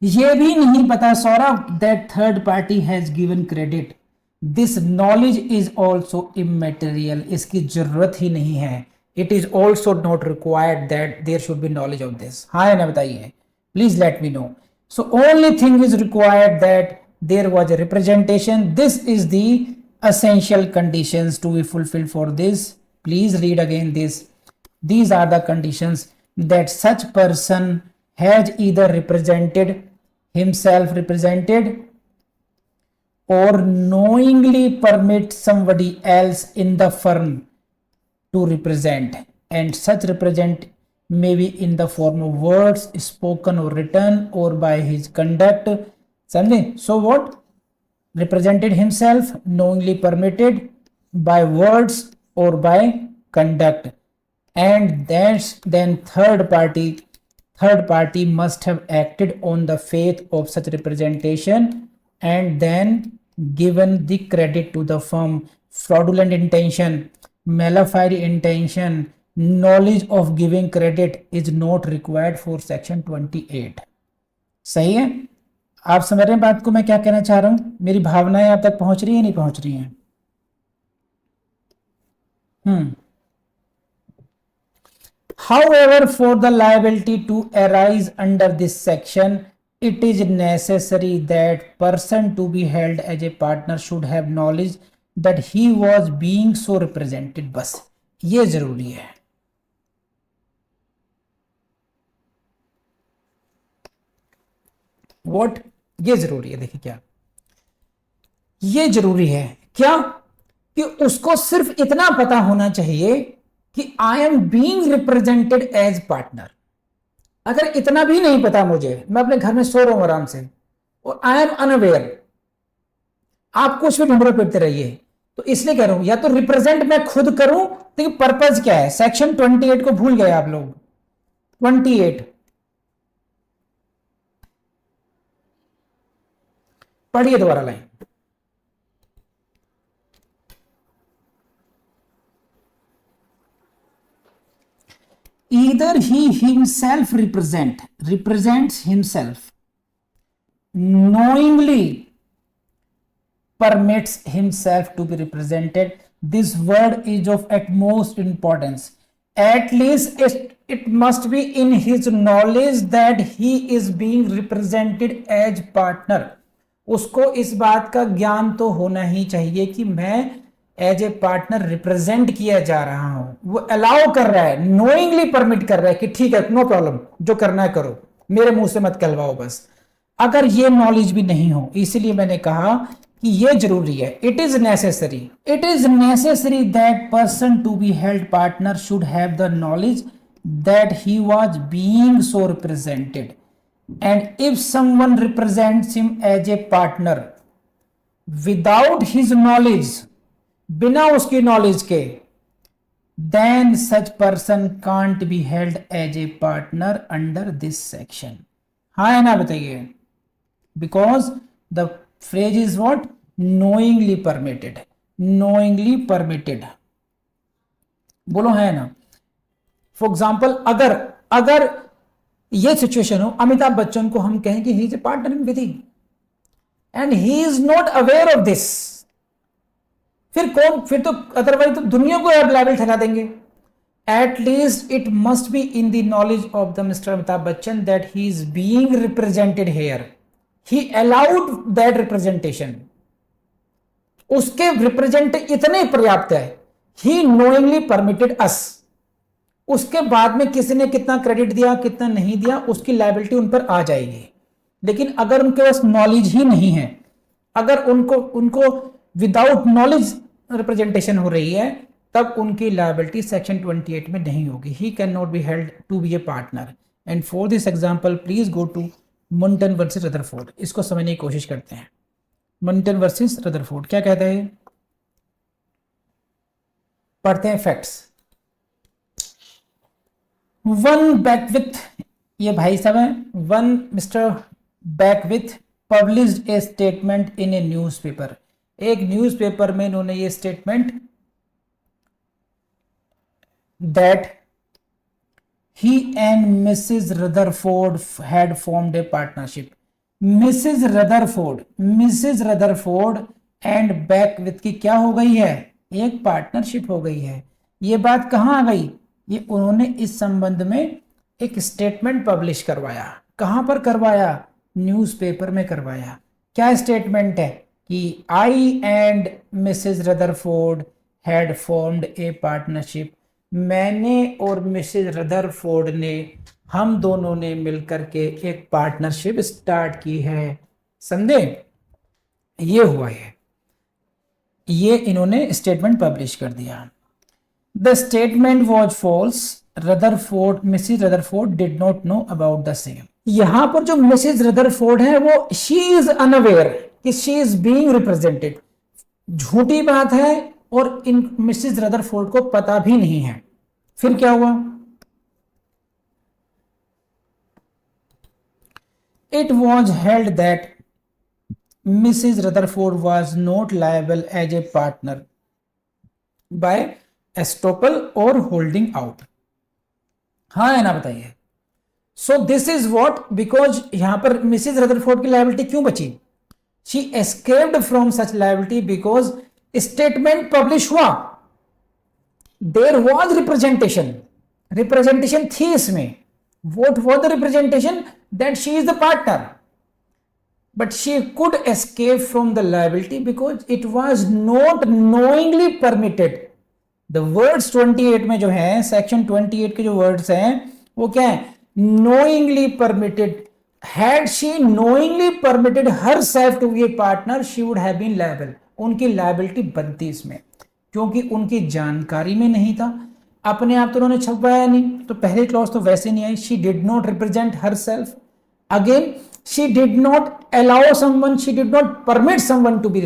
ये भी नहीं पता Saurabh that third party has given credit, this knowledge is also immaterial, इसकी जरूरत ही नहीं है। It is also not required that there should be knowledge of this. हाँ है ना, बताइए please, let me know. So only thing is required that there was a representation. This is the essential conditions to be fulfilled for this. Please read again this. These are the conditions. that such person has either represented himself represented or knowingly permit somebody else in the firm to represent, and such represent may be in the form of words spoken or written or by his conduct. समझे? So what? Represented himself, knowingly permitted, by words or by conduct, and then third party must have acted on the faith of such representation and then given the credit to the firm. Fraudulent intention, malefied intention, knowledge of giving credit is not required for section 28. सही है? आप समझ रहे हैं बात को मैं क्या कहना चाह रहा हूं? मेरी भावनाएं आप तक पहुंच रही है नहीं पहुंच रही हैं? However, for the liability to arise under this section, it is necessary that person to be held as a partner should have knowledge that he was being so represented. बस ये जरूरी है. What? ये जरूरी है. देखिए क्या ये जरूरी है क्या कि उसको सिर्फ इतना पता होना चाहिए कि I am being represented as partner. अगर इतना भी नहीं पता मुझे, मैं अपने घर में सो रहा हूं आराम से और आई एम अनअवेयर, आप कुछ भी ढूंढ फिरते रहिए. तो इसलिए कह रहा हूं या तो रिप्रेजेंट मैं खुद करूं, तो पर्पज क्या है? सेक्शन 28 को भूल गए आप लोग. 28 पढ़िए दोबारा line. Either he himself represents himself, knowingly permits himself to be represented. This word is of utmost importance. At least it must be in his knowledge that he is being represented as partner. उसको इस बात का ज्ञान तो होना ही चाहिए कि मैं एज ए पार्टनर रिप्रेजेंट किया जा रहा हूं. वो अलाउ कर रहा है, नोइंगली परमिट कर रहा है कि ठीक है, नो प्रॉब्लम, जो करना है करो, मेरे मुंह से मत कहलवाओ बस. अगर ये नॉलेज भी नहीं हो, इसलिए मैंने कहा कि ये जरूरी है. It is necessary that person to be held partner should have the knowledge that he was being so represented, and if someone represents him as a partner without his knowledge, बिना उसकी नॉलेज के, then such person can't be held as a partner under this section. हाँ है ना? बताइए. Because the phrase is what? Knowingly permitted. Knowingly permitted. बोलो है ना? For example, अगर ये सिचुएशन हो, अमिताभ बच्चन को हम कहें कि he is a partner in Vidhi and he is not aware of this, फिर तो अदरवाइज तो दुनिया को लायबल ठहरा देंगे. At least it must be in the knowledge of the mister Amitabh Bachchan that he is being represented here. He allowed that representation. उसके represent इतने पर्याप्त है. ही नोइंगली परमिटेड अस. उसके बाद में किसी ने कितना क्रेडिट दिया कितना नहीं दिया, उसकी लायबिलिटी उन पर आ जाएगी. लेकिन अगर उनके पास नॉलेज ही नहीं है, अगर उनको विदाउट नॉलेज रिप्रेजेंटेशन हो रही है, तब उनकी लायबिलिटी सेक्शन 28 में नहीं होगी. He can not be held to be a partner. And for this example please go to Munton versus Rutherford. इसको समझने की कोशिश करते हैं. मुंटन वर्सेस रदरफोर्ड क्या कहता है? पढ़ते हैं फैक्ट्स. वन बैकविथ, ये भाई साहब हैं, one Mr Beckwith published a statement in a newspaper. एक न्यूज़पेपर में इन्होंने ये statement that he and Mrs Rutherford had formed a partnership. Mrs Rutherford and Beckwith की क्या हो गई है? एक पार्टनरशिप हो गई है. ये बात कहां आ गई? ये उन्होंने इस संबंध में एक स्टेटमेंट पब्लिश करवाया. कहां पर करवाया? न्यूज़पेपर में करवाया. क्या स्टेटमेंट है? कि I and Mrs Rutherford had formed a partnership मैंने और मिसेज रदरफोर्ड ने, हम दोनों ने मिलकर के एक पार्टनरशिप स्टार्ट की है। समझे? ये हुआ है, ये इन्होंने स्टेटमेंट पब्लिश कर दिया। The statement was false, Rutherford, Mrs Rutherford did not know about the same. यहां पर जो मिसेज रदरफोर्ड है वो शी इज अनअवेयर कि शी इज बीइंग रिप्रेजेंटेड, झूठी बात है, और इन मिसेज रदरफोर्ड को पता भी नहीं है। फिर क्या हुआ? It was held that Mrs Rutherford was not liable as a partner by estoppel और होल्डिंग आउट। हाँ है ना, बताइए। So this is what, because यहां पर मिसेज रदरफोर्ड की लायबिलिटी क्यों बची? She escaped from such liability because statement publish हुआ, देर वॉज रिप्रेजेंटेशन, रिप्रेजेंटेशन थी इसमें। What was the representation? That she is the partner, but she could escape from the liability because it was not knowingly permitted. The words 28 में जो है, section 28 के जो words हैं वो क्या है? knowingly permitted. Had she knowingly permitted herself to be a partner, she would have been liable. उनकी liability बनती इसमें, क्योंकि उनकी जानकारी में नहीं था। अपने आप तो उन्होंने छपवाया नहीं, तो पहली क्लॉज तो वैसे नहीं आई। She did not represent herself, again she did not allow someone, she did not permit someone to be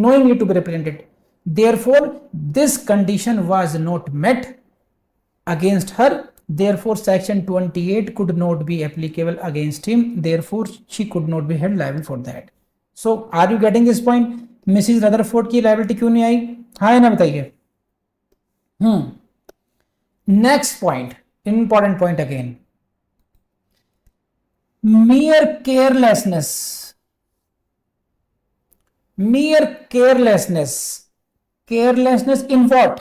knowingly to be represented, therefore this condition was not met against her, therefore section 28 could not be applicable against him, therefore she could not be held liable for that. So are you getting this point? Mrs Rutherford की liability क्यों नहीं आई? हाँ है ना, बताइए। Next point, important point again, mere carelessness, mere carelessness, carelessness in what?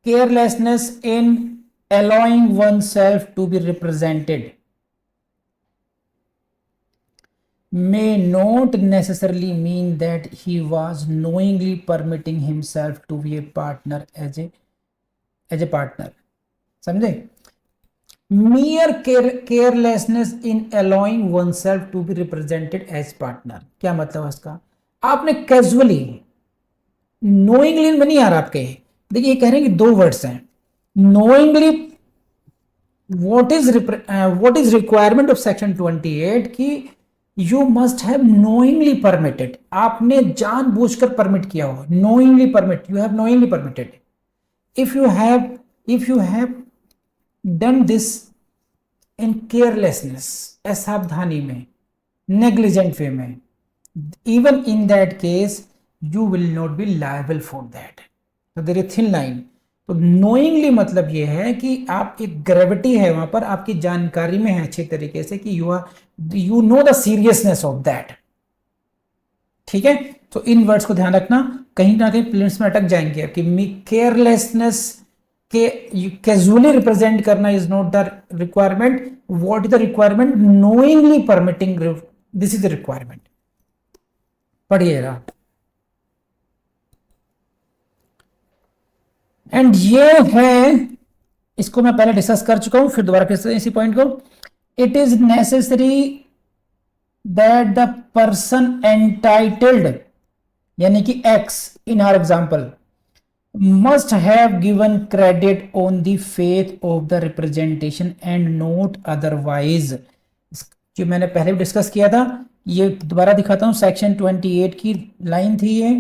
Carelessness in allowing oneself to be represented may not necessarily mean that he was knowingly permitting himself to be a partner as a partner. समझे? mere carelessness in allowing oneself to be represented as partner, क्या मतलब है इसका? आपने casually, knowingly में नहीं आ रहा आपके, देखिए ये कह रहे हैं कि दो वर्ड्स हैं, knowingly what is requirement of section 28 कि you must have knowingly permitted, आपने जानबूझकर परमिट किया हो, knowingly permit, you have knowingly permitted. if you have done this in carelessness, असावधानी में, negligent way में, even in that case you will not be liable for that. तो there is thin line. तो knowingly मतलब ये है कि आप, एक ग्रेविटी है वहां पर, आपकी जानकारी में है अच्छे तरीके से कि you know the seriousness of that. ठीक है? तो इन वर्ड्स को ध्यान रखना, कहीं ना कहीं प्लेन्स में अटक जाएंगे कि केयरलेसनेस के कैजुअली रिप्रेजेंट करना is not the requirement. What is the requirement? Knowingly permitting, this is the requirement. पढ़िएगा. एंड ये है, इसको मैं पहले डिस्कस कर चुका हूं, फिर दोबारा फिर इसी पॉइंट को. It is necessary that the person entitled, यानी कि X in our example, must have given credit on the faith of the representation and not otherwise. जो मैंने पहले भी डिस्कस किया था, ये दोबारा दिखाता हूं, सेक्शन 28 की लाइन थी ये.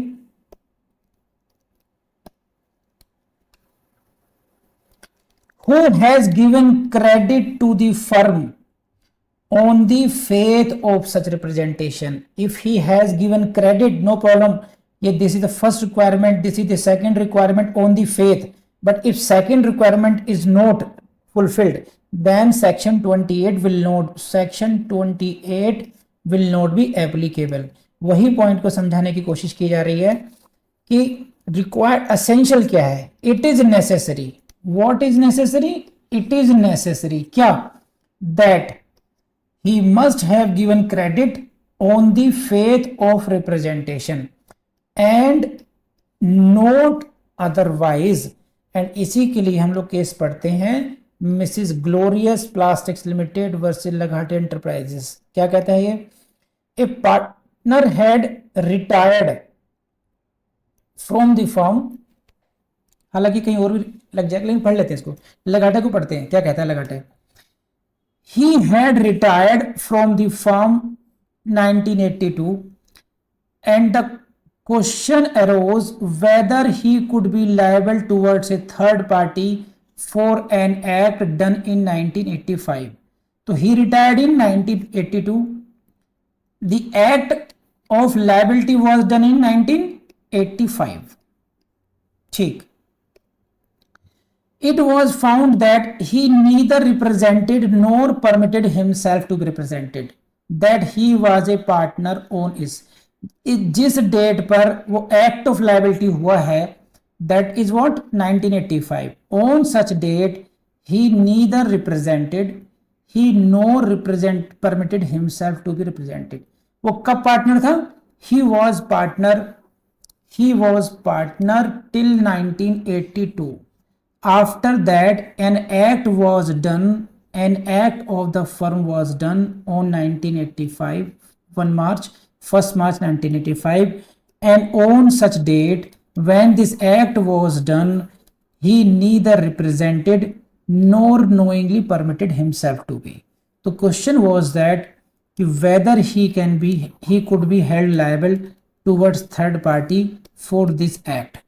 Who has given credit to the firm on the faith of such representation? If he has given credit, no problem. Yeah, this is the first requirement, this is the second requirement on the faith. But if second requirement is not fulfilled, then section 28 will not be applicable. वही point को समझाने की कोशिश की जा रही है कि रिक्वायर्ड एसेंशियल क्या है. It is necessary. What is necessary? It is necessary क्या? That he must have given credit on the faith of representation and not otherwise. And इसी के लिए हम लोग केस पढ़ते हैं Mrs Glorious Plastics Limited versus Lagate enterprises. क्या कहता है ये? A partner had retired from the firm, हालांकि कहीं और भी लग जाएगा लेकिन पढ़ लेते हैं इसको, लगाटे को पढ़ते हैं। क्या कहता है Lagate? He had retired from the firm 1982 and the question arose whether he could be liable towards a third party for an act done in 1985. So he retired in 1982. The act of liability was done in 1985. ठीक। It was found that he neither represented nor permitted himself to be represented, that he was a partner on his, जिस date पर वो act of liability हुआ है that is what 1985, on such date he neither represented, he nor represent permitted himself to be represented। वो कब partner था? he was partner till 1982। After that, an act of the firm was done on 1985, 1st March 1985, and on such date, when this act was done, he neither represented nor knowingly permitted himself to be। The question was that whether he could be held liable towards third party for this act।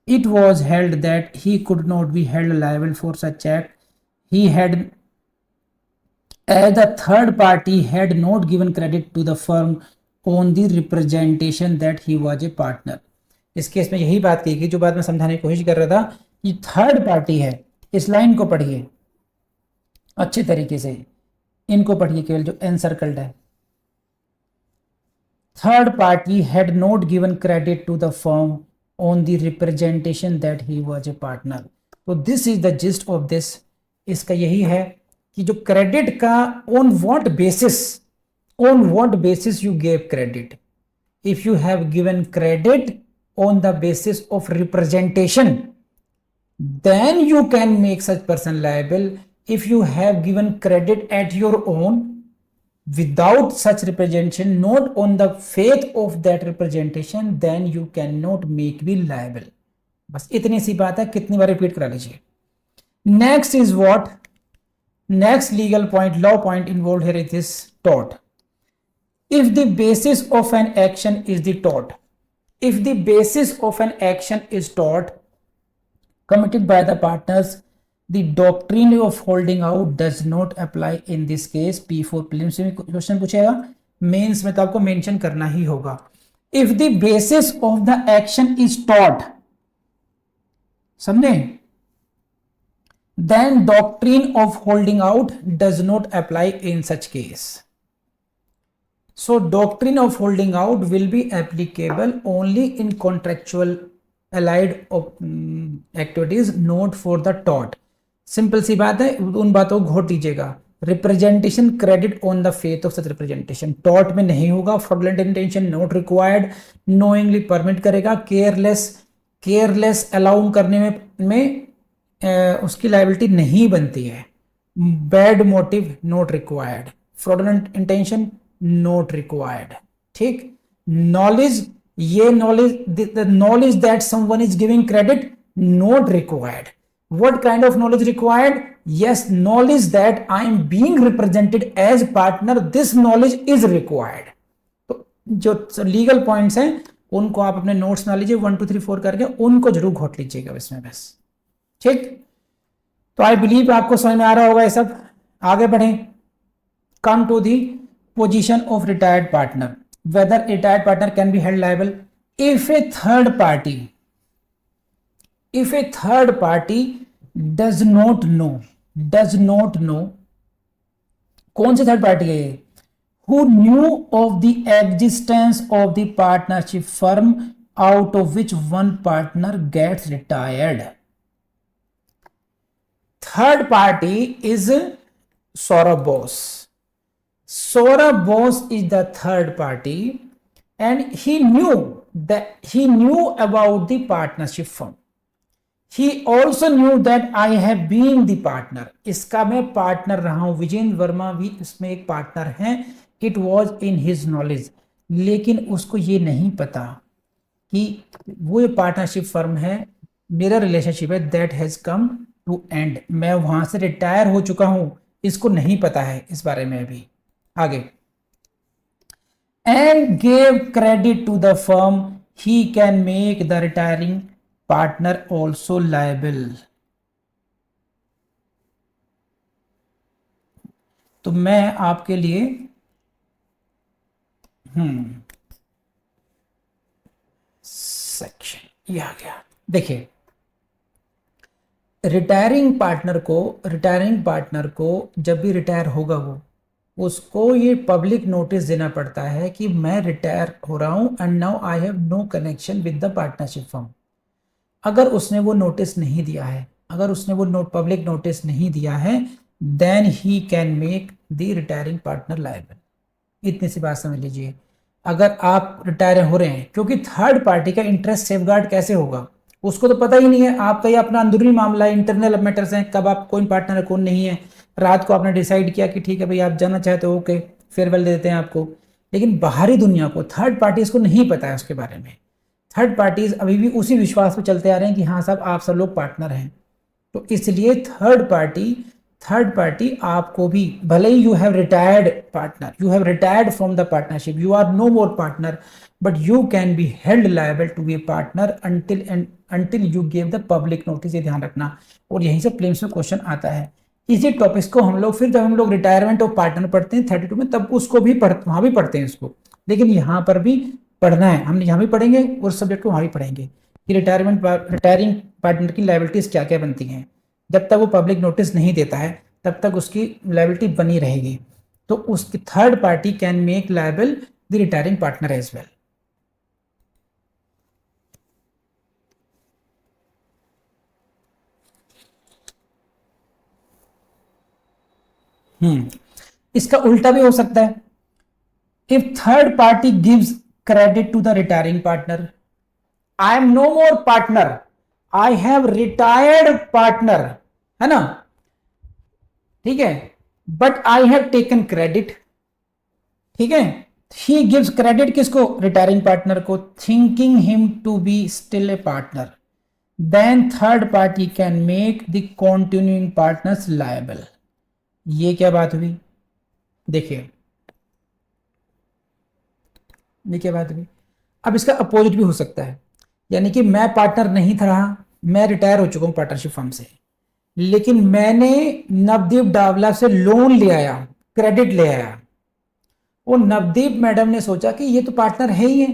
It was held that he could not be held liable for such act, as the third party had not given credit to the firm on the representation that he was a partner। इस case में यही बात कही कि जो बात मैं समझाने की कोशिश कर रहा था कि थर्ड पार्टी है। इस लाइन को पढ़िए अच्छे तरीके से, इनको पढ़िए केवल जो एनसर्कल्ड है। Third party had not given credit to the firm on the representation that he was a partner। तो this is the gist of this। इसका यही है कि जो क्रेडिट का on what basis you gave credit। if you have given credit on the basis of representation, then you can make such person liable। if you have given credit at your own without such representation, not on the faith of that representation, then you cannot make be liable। बस इतनी सी बात है, कितनी बार repeat करा लीजिए। Next is what? Next legal point, law point involve here is this tort। if the basis of an action is the tort, if the basis of an action is tort committed by the partners, the doctrine of holding out does not apply in this case। P4 prelims में question पूछेगा, mains में तो आपको mention करना ही होगा। if the basis of the action is tort, समझे, then doctrine of holding out does not apply in such case। so doctrine of holding out will be applicable only in contractual allied activities, not for the tort। Simple सी बात है, उन बातों को घोट लीजिएगा। Representation credit on the faith of such representation tort में नहीं होगा। Fraudulent intention not required, knowingly permit करेगा, केयरलेस अलाउ करने में उसकी लायबिलिटी नहीं बनती है। Bad motive not required, fraudulent intention not required. ठीक, नॉलेज, ये knowledge that someone is giving credit not required. What kind of knowledge required? Yes, knowledge that I am being represented as partner, this knowledge is required। तो जो legal points हैं उनको आप अपने notes ना लीजिए, 1 2 3 4 करके उनको जरूर घोट लीजिएगा इसमें बस। ठीक, तो आई बिलीव आपको समझ में आ रहा होगा ये सब। आगे बढ़ें। Come to the position of retired partner, whether retired partner can be held liable if a third party does not know, कौन से थर्ड पार्टी है ये? who knew of the existence of the partnership firm out of which one partner gets retired। third party is Saurabh Bose। Saurabh Bose is the third party and he knew about the partnership firm। He also knew that I have been the partner, इसका मैं partner रहा हूं, विजेंद्र वर्मा भी इसमें एक partner हैं। It was in his knowledge, लेकिन उसको ये नहीं पता कि वो ये पार्टनरशिप फर्म है, मेरा रिलेशनशिप है, that has come to end, मैं वहां से रिटायर हो चुका हूं, इसको नहीं पता है इस बारे में अभी। आगे, and gave credit to the firm, he can make the retiring partner also liable. तो मैं आपके लिए सेक्शन ये आ गया। देखिए, रिटायरिंग पार्टनर को जब भी रिटायर होगा वो, उसको ये पब्लिक नोटिस देना पड़ता है कि मैं रिटायर हो रहा हूं and now I have no connection with the partnership firm. अगर उसने वो नोटिस नहीं दिया है, अगर उसने वो पब्लिक नोटिस नहीं दिया है, then he can make the retiring partner liable. इतनी सी बात समझ लीजिए। अगर आप रिटायर हो रहे हैं, क्योंकि थर्ड पार्टी का इंटरेस्ट सेफगार्ड कैसे होगा, उसको तो पता ही नहीं है, आपका ये अपना अंदरूनी मामला है, इंटरनल मैटर्स हैं, कब आप कौन पार्टनर है कौन नहीं है, रात को आपने डिसाइड किया कि ठीक है भाई आप जाना चाहते हो, ओके फेयरवेल दे देते हैं आपको। लेकिन बाहरी दुनिया को, थर्ड पार्टीज को नहीं पता है उसके बारे में। थर्ड पार्टीज अभी भी उसी विश्वास पे चलते आ रहे हैं कि हाँ साहब आप सब लोग पार्टनर हैं। तो इसलिए थर्ड पार्टी आपको भी, भले ही you have retired partner, you have retired from the partnership, you are no more partner, but you can be held liable to be a partner until you give the public notice. ये ध्यान रखना। और यहीं से prelims में question आता है। इसी टॉपिक्स को हम लोग फिर जब हम लोग रिटायरमेंट ऑफ पार्टनर पढ़ते हैं 32 में, तब उसको भी वहां भी पढ़ते हैं इसको, लेकिन यहाँ पर भी पढ़ना है, हम यहाँ भी पढ़ेंगे और सब्जेक्ट को वहां भी पढ़ेंगे कि रिटायरिंग पार्टनर की लायबिलिटीज क्या क्या बनती हैं। जब तक वो पब्लिक नोटिस नहीं देता है तब तक उसकी लायबिलिटी बनी रहेगी। तो उसकी third party can make liable the retiring partner as well. इसका उल्टा भी हो सकता है। If third party gives credit to the retiring partner, I am no more partner, I have retired partner, है ना, ठीक है, but I have taken credit, ठीक है, ही गिव्स क्रेडिट किसको, रिटायरिंग पार्टनर को, thinking him to be still a partner, then third party can make the continuing partners liable. ये क्या बात हुई, देखिए ये क्या बात हुई। अब इसका अपोजिट भी हो सकता है, यानी कि मैं पार्टनर नहीं था रहा, मैं रिटायर हो चुका हूं पार्टनरशिप फर्म से, लेकिन मैंने नवदीप डावला से लोन ले आया, क्रेडिट ले आया, और नवदीप मैडम ने सोचा कि ये तो पार्टनर है ही है,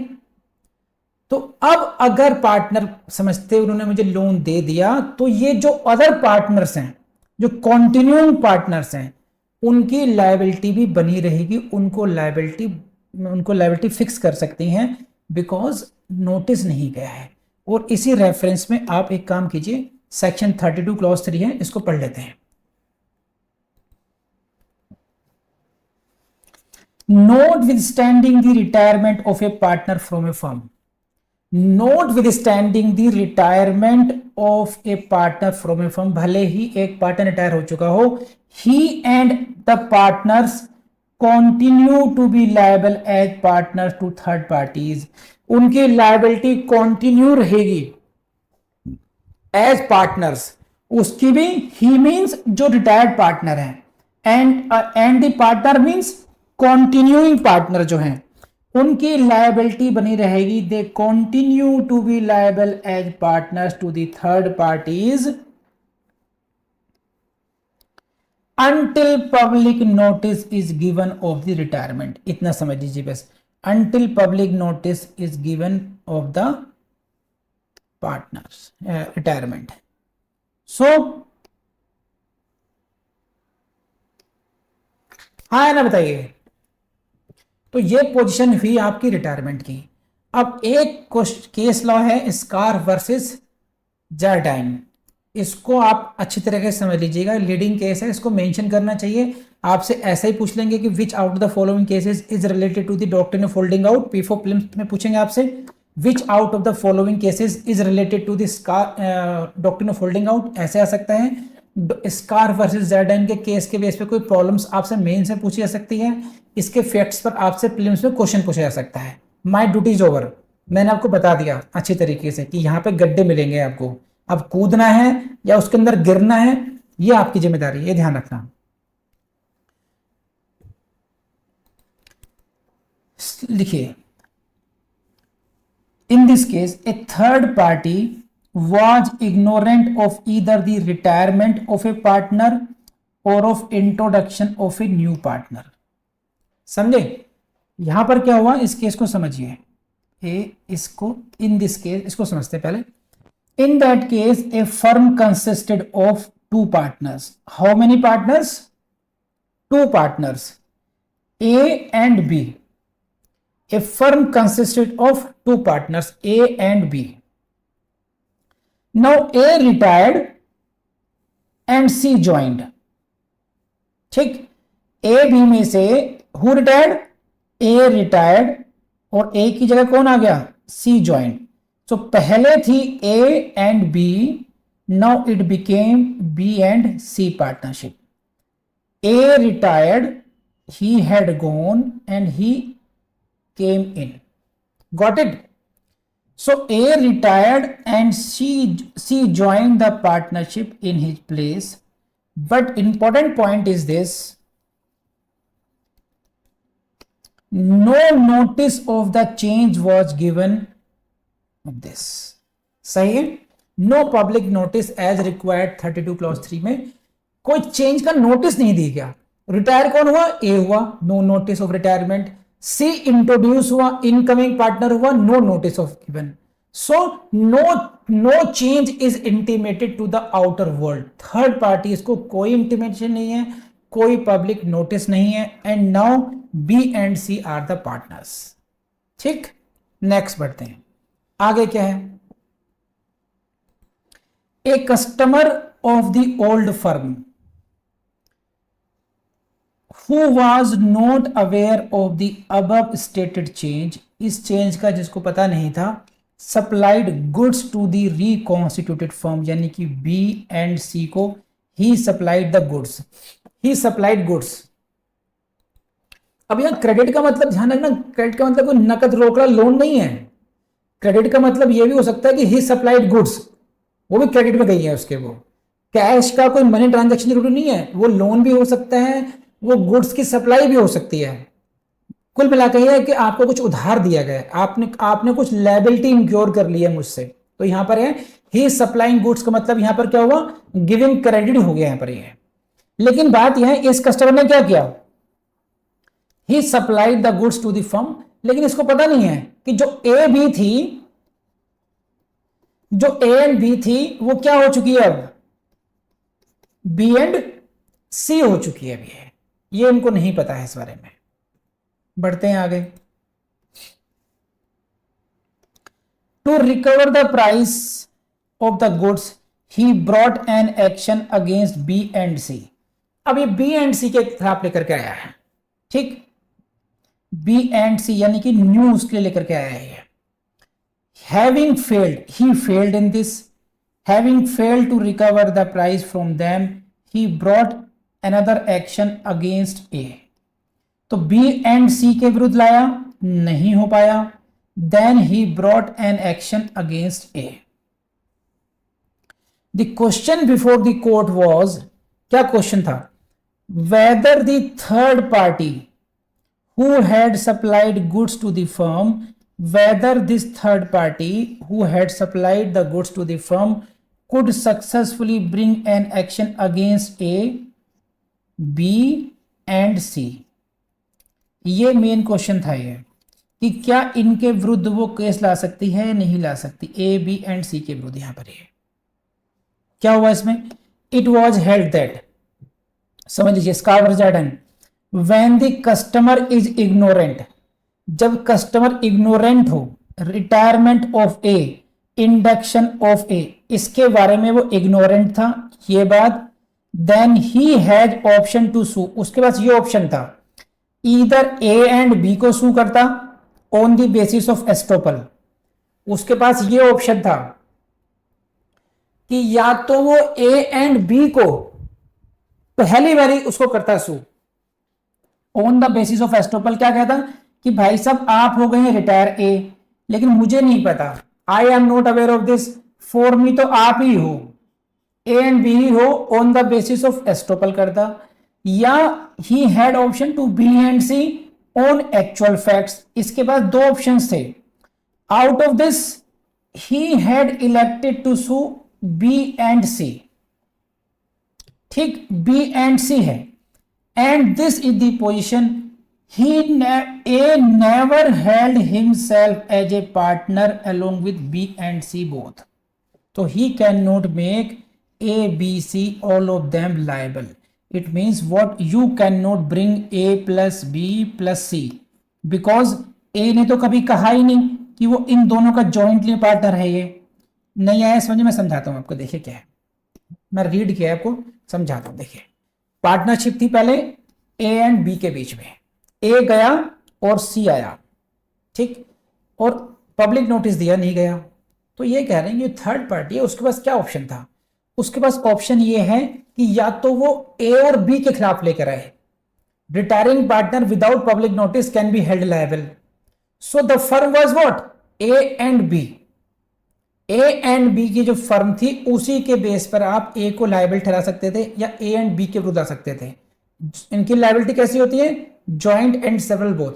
तो अब अगर पार्टनर समझते उन्होंने मुझे लोन दे दिया, तो ये जो अदर पार्टनर्स हैं, जो कॉन्टिन्यूइंग पार्टनर्स हैं, उनकी लायबिलिटी भी बनी रहेगी, उनको लायबिलिटी फिक्स कर सकती हैं, बिकॉज नोटिस नहीं गया है। और इसी रेफरेंस में आप एक काम कीजिए, सेक्शन 32 क्लॉज 3 है, इसको पढ़ लेते हैं। Notwithstanding the retirement of a partner from a firm, notwithstanding the retirement of a partner from a firm, भले ही एक पार्टनर रिटायर हो चुका हो, he and the partners continue to be liable as partners to third parties, उनकी liability continue रहेगी as partners, उसकी भी, he means जो रिटायर्ड पार्टनर है, and the partner means continuing partner जो हैं, उनकी लायबिलिटी बनी रहेगी, they continue to be liable as partners to the third parties until public notice is given of the retirement. इतना समझ लीजिए बस, until public notice is given of the partners retirement. So हाँ ना, बताइए। तो ये पोजीशन हुई आपकी रिटायरमेंट की। अब एक केस लॉ है स्कार वर्सेस जर्डाइन, इसको आप अच्छी तरह से समझ लीजिएगा, लीडिंग केस है, इसको मेंशन करना चाहिए। आपसे ऐसा ही पूछ लेंगे कि which out the following cases is related to the doctrine of holding out, P4 prelims में पूछेंगे आपसे। Which out of the following cases is related to this doctrine of holding out, ऐसे आ सकता है। स्कार वर्सेस जेडन के case के base पे कोई प्रॉब्लम्स आपसे मेन से पूछी जा सकती है, इसके फैक्ट्स पर आपसे प्रीलिम्स में क्वेश्चन पूछा जा सकता है। माई ड्यूटी इज ओवर, मैंने आपको बता दिया अच्छी तरीके से कि यहाँ पे गड्ढे मिलेंगे आपको, अब कूदना है या उसके अंदर गिरना है ये आपकी जिम्मेदारी है, ये ध्यान रखना। लिखिए, in this case a third party was ignorant of either the retirement of a partner or of introduction of a new partner। समझे? यहां पर क्या हुआ, इस केस को समझिए, इसको इन दिस केस इसको समझते हैं पहले। In that case a firm consisted of two partners. How many partners? Two partners, A and B. A firm consisted of two partners, A and B. Now A retired and C joined. ठीक, A B में से who retired? A retired और A की जगह कौन आ गया? C joined. So पहले थी A and B, now it became B and C partnership. A retired, he had gone and he came in. Got it? So A retired and C joined the partnership in his place. But important point is this: no notice of the change was given of this. सही है? No public notice as required 32 clause 3 में कोई change का notice नहीं दी गया। Retire कौन हुआ? A हुआ, no notice of retirement. C introduce हुआ, इनकमिंग पार्टनर हुआ, no notice of given. So no change is intimated to the outer world. Third party, इसको कोई इंटीमेशन नहीं है, कोई पब्लिक नोटिस नहीं है। And now B and C are the partners. ठीक, नेक्स्ट बढ़ते हैं, आगे क्या है? A customer of the old firm who was not aware of the above stated change, इस चेंज का जिसको पता नहीं था, supplied goods to the reconstituted firm, यानी कि B and C को he supplied the goods, he supplied goods। अब यहां क्रेडिट का मतलब ध्यान रखना, क्रेडिट का मतलब कोई नकद रोकड़ा लोन नहीं है। क्रेडिट का मतलब यह भी हो सकता है कि he supplied goods, वो भी क्रेडिट में गई है उसके, वो कैश का कोई मनी ट्रांजेक्शन जरूरी नहीं है, वो लोन भी हो सकता है, वो गुड्स की सप्लाई भी हो सकती है। कुल मिलाकर यह है कि आपको कुछ उधार दिया गया है, आपने कुछ लायबिलिटी इंक्योर कर ली है मुझसे, तो यहां पर है ही सप्लाइंग गुड्स का मतलब यहां पर क्या हुआ? गिविंग क्रेडिट हो गया यहां पर ये। लेकिन बात यह है, इस कस्टमर ने क्या किया? He supplied the goods to the firm, लेकिन इसको पता नहीं है कि जो ए बी थी, जो ए एंड बी थी, वो क्या हो चुकी है? अब बी एंड सी हो चुकी है अभी, ये इनको नहीं पता है इस बारे में। बढ़ते हैं आगे। To recover the price of the goods he brought an action against B and C. अब ये बी एंड सी के खिलाफ लेकर के आया है। ठीक, बी एंड सी यानी कि न्यू उसके लिए लेकर के आया है। Having failed, he failed in this, having failed to recover the price from them he brought another action against A। तो B and C के विरुद्ध लाया, नहीं हो पाया, then he brought an action against A। The question before the court was, क्या question था? Whether the third party who had supplied goods to the firm, whether this third party who had supplied the goods to the firm could successfully bring an action against A, B and C। ये main question था ये, कि क्या इनके विरुद्ध वो case ला सकती है या नहीं ला सकती, ए बी एंड सी के विरुद्ध। यहां पर ये क्या हुआ इसमें? इट वॉज हेल्ड दैट, समझ लीजिए, Scarf versus Jardine, when the customer is ignorant, जब कस्टमर इग्नोरेंट हो, retirement of A, induction of A, इसके बारे में वो इग्नोरेंट था, ये बात। Then he has option to sue, उसके पास ये ऑप्शन था, ईदर ए एंड बी को सू करता on the basis of estoppel, उसके पास ये ऑप्शन था कि या तो वो ए एंड बी को पहली बारी उसको करता sue on the basis of estoppel, क्या कहता कि भाई साहब आप हो गए हैं रिटायर ए, लेकिन मुझे नहीं पता, I am not aware of this, for me तो आप ही हो, ए एंड बी ही हो, on the basis of estoppel करता, या he had option to B and C on actual facts. इसके पास दो ऑप्शंस थे, out of this he had elected to sue B and C, ठीक, बी एंड सी है, and this is the position, A never held himself as a partner along with B and C both. So he cannot make A, B, C all of them liable. It means what, you cannot bring A plus B plus C because A ने तो कभी कहा ही नहीं कि वो इन दोनों का jointly partner है। ये नहीं आया समझ में, समझाता हूं आपको, देखिए क्या है, मैं रीड किया आपको समझाता हूं। देखिए पार्टनरशिप थी पहले A एंड B के बीच में, ए गया और सी आया, ठीक, और पब्लिक नोटिस दिया, नहीं गया, तो ये कह रहे हैं ये थर्ड पार्टी है, उसके पास क्या ऑप्शन था, उसके पास ऑप्शन ये है कि या तो वो ए और बी के खिलाफ लेकर आए, retiring partner without public notice can be held liable, so the firm was what, A and B, A and B की जो फर्म थी उसी के बेस पर आप ए को लायबल ठहरा सकते थे या ए एंड बी के विरुद्ध आ सकते थे। इनकी लायबिलिटी कैसी होती है, जॉइंट एंड सेवरल बोथ,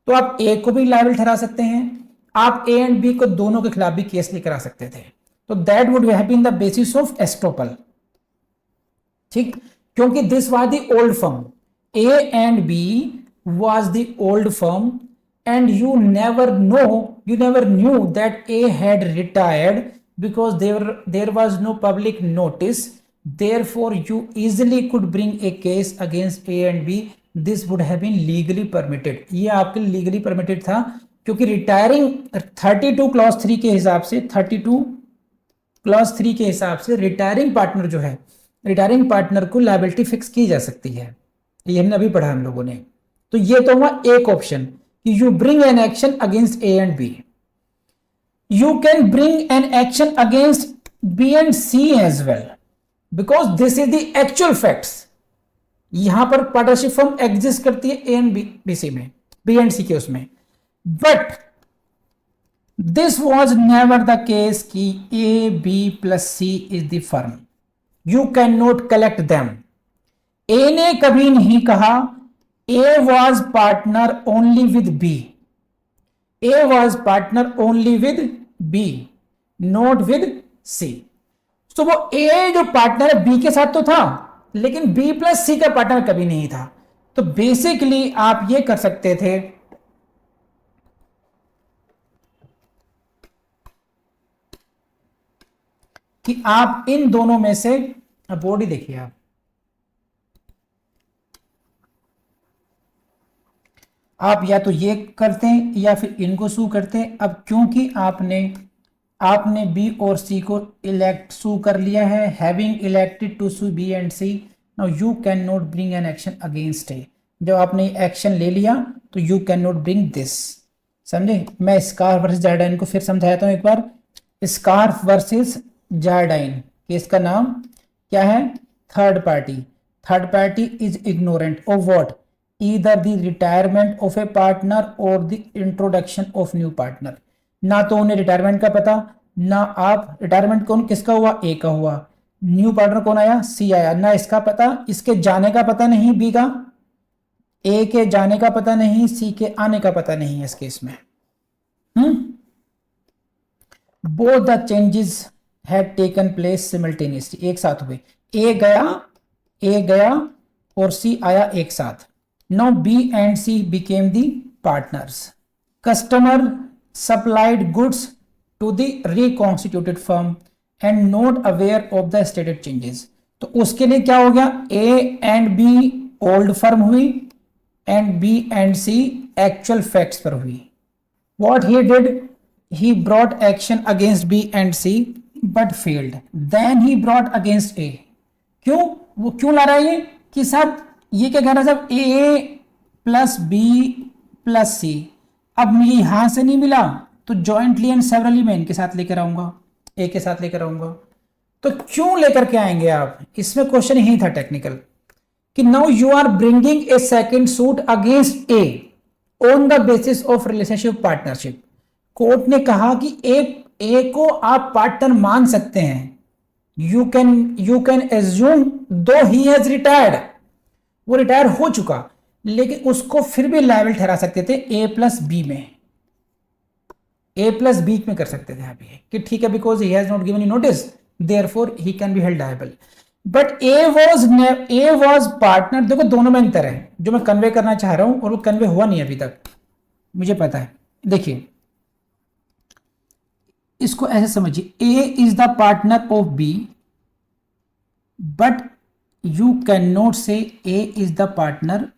तो आप ए को भी लायबल ठहरा सकते हैं, आप ए एंड बी को दोनों के खिलाफ भी केस लेकर आ सकते थे, तो that would have been the basis of estoppel, ठीक, क्योंकि this was the old firm, A and B was the old firm and you never knew that A had retired because there was no public notice, therefore you easily could bring a case against A and B, this would have been legally permitted, ये आपके legally permitted था, क्योंकि retiring 32 clause 3 के हिसाब से, 32 clause 3 के हिसाब से रिटायरिंग पार्टनर जो है, रिटायरिंग पार्टनर को लायबिलिटी फिक्स की जा सकती है, ये हमने अभी पढ़ा हम लोगों ने। तो ये तो हुआ एक ऑप्शन कि you bring an action against A and B. You can bring an action against B and C as well because this is the actual facts. यहां पर पार्टनरशिप फर्म एग्जिस्ट करती है ए एंड बी सी में, B and C के उसमें, but this was never the case कि A B plus C is the firm, you can not collect them. A ने कभी नहीं कहा A was partner only with B. A was partner only with B, not with C. तो वो A जो partner है B के साथ तो था, लेकिन B प्लस C का पार्टनर कभी नहीं था। तो बेसिकली आप ये कर सकते थे कि आप इन दोनों में से, अब बॉडी देखिए आप या तो ये करते हैं या फिर इनको सू करते हैं। अब क्योंकि आपने बी और सी को इलेक्ट सू कर लिया है, having elected to sue B and C, now you can not bring an action against A. जब आपने एक्शन ले लिया तो you can not bring this, समझे। मैं स्कार्फ वर्सेस जारडाइन को फिर समझाता हूं एक बार। स्कार्फ वर्सेस जारडाइन केस का नाम क्या है, third party is ignorant of what, either the retirement of a partner or the introduction of new partner। ना तो उन्हें रिटायरमेंट का पता, ना आप रिटायरमेंट कौन किसका हुआ, ए का हुआ, न्यू पार्टनर कौन आया, सी आया, ना इसका पता, इसके जाने का पता नहीं बी का, ए के जाने का पता नहीं, सी के आने का पता नहीं है इस केस में। Both the changes had taken place simultaneously, एक साथ हुए, ए गया और सी आया एक साथ। Now B and C became the partners. Customer supplied goods to the reconstituted firm and not aware of the stated changes। तो उसके लिए क्या हो गया, A and B old firm हुई and B and C actual facts पर हुई। What he did, he brought action against B and C but failed। Then he brought against A। क्यों, वो क्यों ला रहा है ये कि साहब ये क्या कह रहा है साहब, ए प्लस बी प्लस सी, अब मुझे यहां से नहीं मिला तो जॉइंटली एंड सेवरली मैं इनके साथ लेकर आऊंगा, ए के साथ लेकर आऊंगा। तो क्यों लेकर के आएंगे आप, इसमें क्वेश्चन यही था टेक्निकल कि now you are bringing a second suit against A on the basis of relationship partnership. Court ने कहा कि ए को आप पार्टनर मान सकते हैं, यू कैन एज्यूम दो ही हैज रिटायर्ड, वो रिटायर हो चुका, लेकिन उसको फिर भी लायबल ठहरा सकते थे ए प्लस बी में कर सकते थे आप ये कि ठीक है because he has not given you notice therefore he can be held liable. But A was partner. देखो दोनों में अंतर है जो मैं कन्वे करना चाह रहा हूं और वो कन्वे हुआ नहीं अभी तक, मुझे पता है। देखिए इसको ऐसे समझिए, A is the partner of B but you can not say A is the partner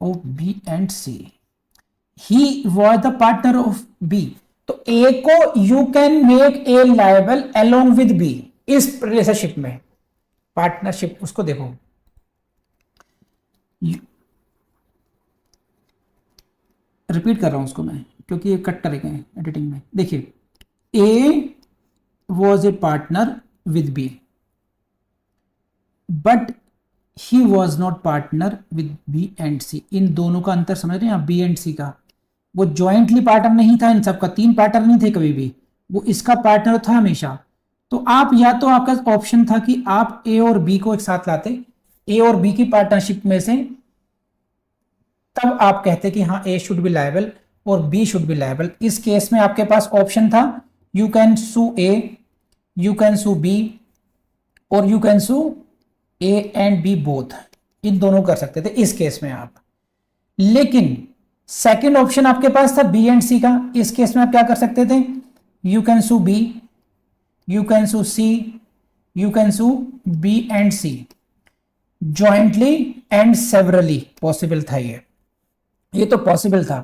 of B and C. He was the partner of B, तो ए को you can make A liable along with B इस relationship में, partnership उसको देखो। Repeat कर रहा हूं उसको मैं क्योंकि ये कट करेंगे एडिटिंग में। देखिए A was a partner with B but he was not partner with B and C. इन दोनों का अंतर समझ रहे हैं आप, बी एंड सी का। वो ज्वाइंटली पार्टनर नहीं था इन सबका, 3 पार्टनर नहीं थे कभी भी, वो इसका पार्टनर था हमेशा। तो आप या तो आपका ऑप्शन था कि आप ए और बी को एक साथ लाते, ए और बी की पार्टनरशिप में से, तब आप कहते कि हाँ ए शुड बी लायबल और बी शुड बी लायबल। इस केस में आपके पास ऑप्शन था you can sue A, you can sue B और you can sue A and B both, इन दोनों कर सकते थे इस केस में आप। लेकिन सेकंड ऑप्शन आपके पास था बी एंड सी का, इस केस में आप क्या कर सकते थे, you can sue B, you can sue C, you can sue B and C jointly and severally. Possible था ये तो पॉसिबल था।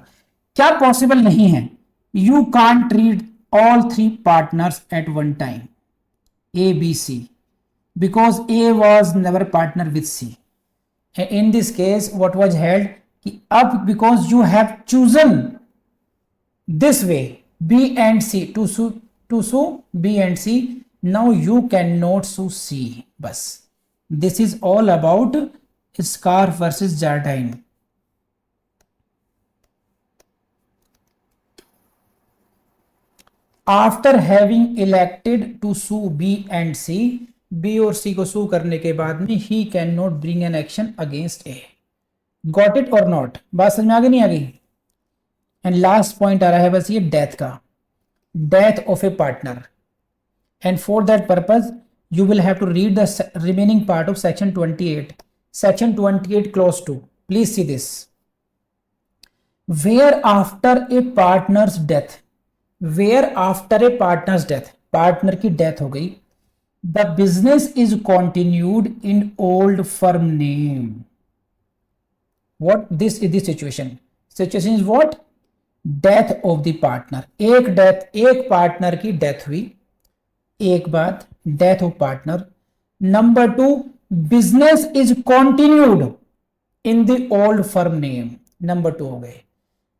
क्या पॉसिबल नहीं है, you can't treat all 3 partners at one time A B C because A was never partner with C. In this case what was held कि अब because you have chosen this way B and C to sue B and C, now you cannot sue C. बस this is all about Scarf versus Jardine. After having elected to sue B and C, B और C को sue करने के बाद में ही can not bring an action against A. Got it और not, बात समझ में आ गई नहीं आ गई। एंड लास्ट पॉइंट आ रहा है बस ये डेथ का, death of a partner. And for that purpose you will have to read the remaining part of section 28, section 28 clause 2। Please see this, where after a partner's death, where after a partner's death, partner की death हो गई, the business is continued in old firm name. What this is the situation? Situation is what? Death of the partner. एक partner की death हुई, एक बात death of partner. Number 2, business is continued in the old firm name, number 2 हो गए।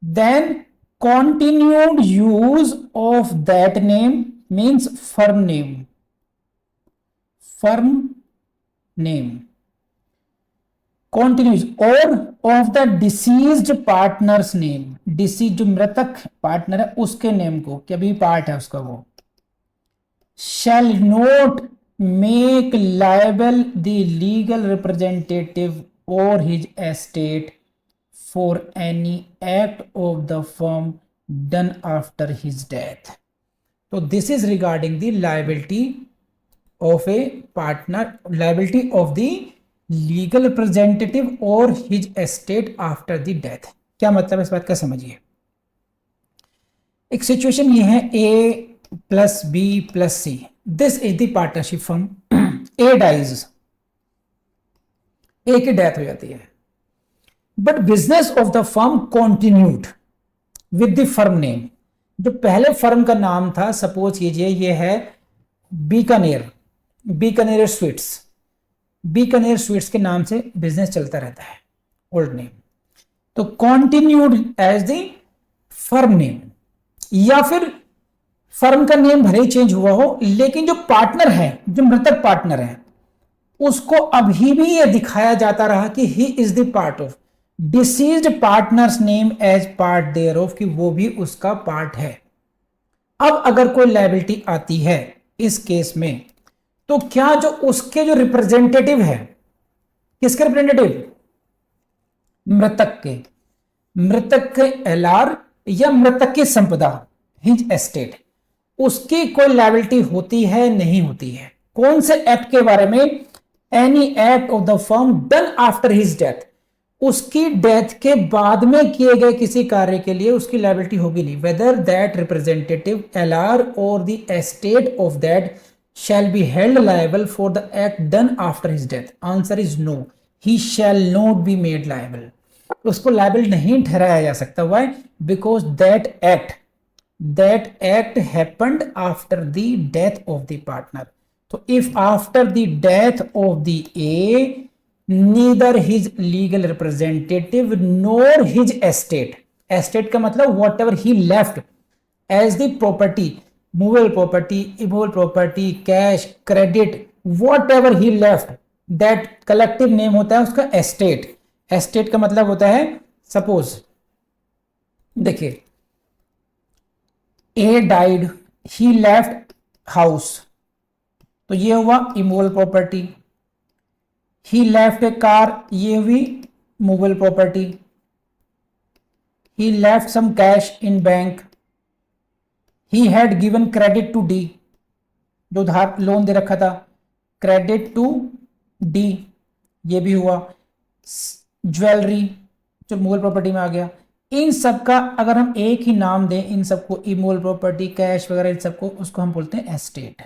Then continued use of that name means firm name, firm name continues और of the deceased partner's name, deceased जो मृतक partner है उसके name को, क्या भी पार्ट है उसका, वो shall not make liable the legal representative or his estate for any act of the firm done after his death. So this is regarding the liability of a partner, liability of the legal representative or his estate after the death. क्या मतलब है इस बात का समझिए। एक situation ये है A plus B plus C, this is the partnership firm. A dies, A की डेथ हो जाती है, but business of the firm continued with the firm name. जो पहले फर्म का नाम था, सपोज कीजिए ये है बीकानेर, बीकानेर स्वीट्स, बीकानेर स्वीट्स के नाम से बिजनेस चलता रहता है, ओल्ड नेम, तो continued as the firm name. या फिर फर्म का नेम भले ही चेंज हुआ हो, लेकिन जो पार्टनर है, जो मृतक पार्टनर है, उसको अभी भी यह दिखाया जाता रहा कि he is the part of deceased partner's name as part thereof, कि वो भी उसका पार्ट है। अब अगर कोई लायबिलिटी आती है इस केस में, तो क्या जो उसके जो रिप्रेजेंटेटिव है, किसके रिप्रेजेंटेटिव? मृतक के एलआर या मृतक की संपदा, हिज एस्टेट, उसकी कोई लायबिलिटी होती है, नहीं होती है? कौन से एक्ट के बारे में? Any act of the firm done after his death, उसकी डेथ के बाद में किए गए किसी कार्य के लिए उसकी लायबिलिटी होगी नहीं। वेदर दैट रिप्रेजेंटेटिव एलआर और the estate of that shall be held liable for the act done after his death? Answer is no. He shall not be made liable. उसको liable नहीं ठहराया जा सकता। Why? Because that act happened after the death of the partner. So if after the death of the A, neither his legal representative nor his estate का मतलब whatever he left as the property, movable property, immovable property, cash, credit, whatever he left, that collective name होता है उसका estate. estate का मतलब होता है, suppose देखिए A died, he left house, तो ये हुआ immovable property. he left a car, ये हुई movable property. he left some cash in bank. He had given credit to D, जो उधार लोन दे रखा था, क्रेडिट टू D, ये भी हुआ. ज्वेलरी जो मूवल प्रॉपर्टी में आ गया. इन सब का अगर हम एक ही नाम दें, इन सबको इमूवल प्रॉपर्टी, कैश वगैरह, इन सबको उसको हम बोलते हैं एस्टेट.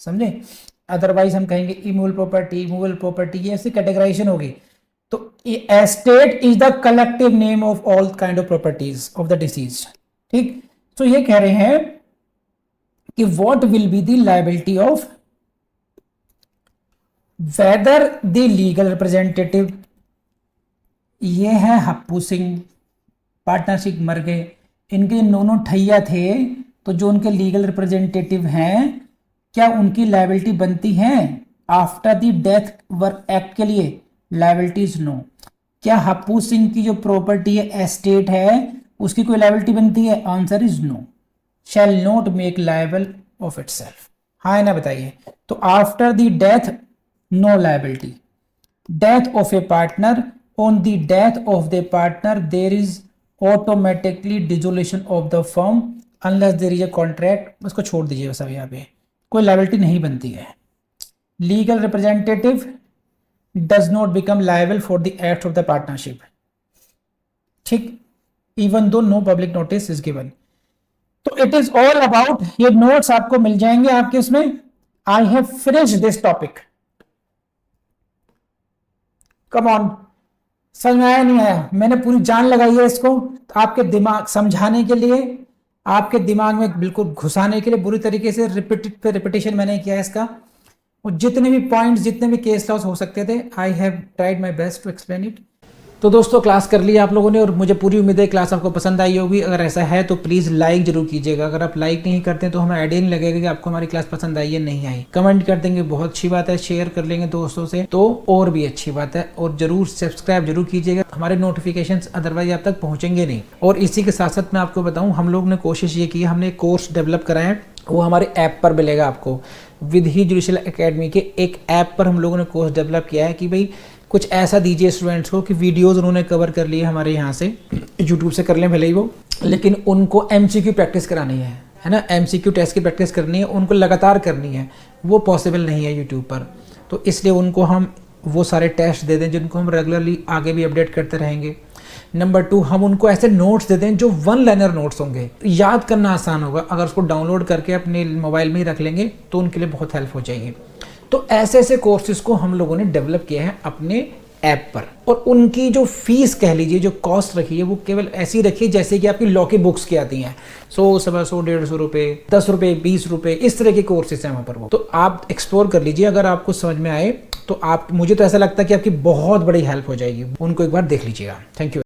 समझे? अदरवाइज हम कहेंगे इमूवल प्रॉपर्टी, मूवल प्रॉपर्टी, ये ऐसी कैटेगराइजेशन होगी. तो estate is the collective name of all kind of properties of the deceased. ठीक. तो ये कह रहे हैं कि what will be the liability of whether the legal representative, ये है हप्पू सिंह, पार्टनरशिप मर गए, इनके दोनों ठैया थे, तो जो उनके लीगल रिप्रेजेंटेटिव हैं, क्या उनकी लायबिलिटी बनती है after the death work act के लिए? Liabilities no. क्या हप्पू सिंह की जो प्रॉपर्टी है, एस्टेट है, उसकी कोई लायबिलिटी बनती है? Answer is no. Shall not make liable of itself. हाँ ना, बताइए. तो after the death no liability. Death of a partner, on the death of the partner there is automatically dissolution of the firm unless there is a contract. उसको छोड़ दीजिए सब, यहाँ पे कोई लायबिलिटी नहीं बनती है. Legal representative does not become liable for the act of the partnership. ठीक. Even though no public notice is given. तो इट इज ऑल अबाउट, ये नोट्स आपको मिल जाएंगे आपके इसमें. I have finished this topic. Come on. समझ में आया नहीं आया? मैंने पूरी जान लगाई है इसको आपके दिमाग समझाने के लिए, आपके दिमाग में बिल्कुल घुसाने के लिए. बुरी तरीके से रिपीटेशन मैंने किया है इसका, और जितने भी पॉइंट्स, जितने भी केस लॉस हो सकते थे, I have tried my best to explain it. तो दोस्तों, क्लास कर ली आप लोगों ने, और मुझे पूरी उम्मीद है क्लास आपको पसंद आई होगी. अगर ऐसा है तो प्लीज़ लाइक जरूर कीजिएगा. अगर आप लाइक नहीं करते तो हमें आइडिया नहीं लगेगा कि आपको हमारी क्लास पसंद आई है नहीं आई. कमेंट कर देंगे, बहुत अच्छी बात है. शेयर कर लेंगे दोस्तों से तो और भी अच्छी बात है. और जरूर सब्सक्राइब जरूर कीजिएगा, हमारे नोटिफिकेशंस अदरवाइज आप तक पहुँचेंगे नहीं. और इसी के साथ साथ मैं आपको बताऊँ, हम लोग ने कोशिश ये की है, हमने एक कोर्स डेवलप करा है, वो हमारे ऐप पर मिलेगा आपको. विधि जुडिशियल एकेडमी के एक ऐप पर हम लोगों ने कोर्स डेवलप किया है कि भाई कुछ ऐसा दीजिए स्टूडेंट्स को कि वीडियोस उन्होंने कवर कर लिए हमारे यहाँ से, यूट्यूब से कर लें भले ही वो, लेकिन उनको एमसीक्यू प्रैक्टिस करानी है ना, एमसीक्यू टेस्ट की प्रैक्टिस करनी है, उनको लगातार करनी है. वो पॉसिबल नहीं है यूट्यूब पर. तो इसलिए उनको हम वो सारे टेस्ट दे दें जिनको हम रेगुलरली आगे भी अपडेट करते रहेंगे. नंबर 2, हम उनको ऐसे नोट्स दे दें जो वन लाइनर नोट्स होंगे, याद करना आसान होगा. अगर उसको डाउनलोड करके अपने मोबाइल में ही रख लेंगे तो उनके लिए बहुत हेल्प हो जाएगी. तो ऐसे ऐसे कोर्सेज को हम लोगों ने डेवलप किया है अपने ऐप पर. और उनकी जो फीस कह लीजिए, जो कॉस्ट रखी है, वो केवल ऐसी रखी है जैसे कि आपकी लॉ की बुक्स की आती हैं. 100, 125, 150 रुपये, 10 रुपये, 20 रुपये, इस तरह के कोर्सेज हैं वहाँ पर. वो तो आप एक्सप्लोर कर लीजिए. अगर आपको समझ में आए तो आप, मुझे तो ऐसा लगता है कि आपकी बहुत बड़ी हेल्प हो जाएगी. उनको एक बार देख लीजिएगा. Thank you.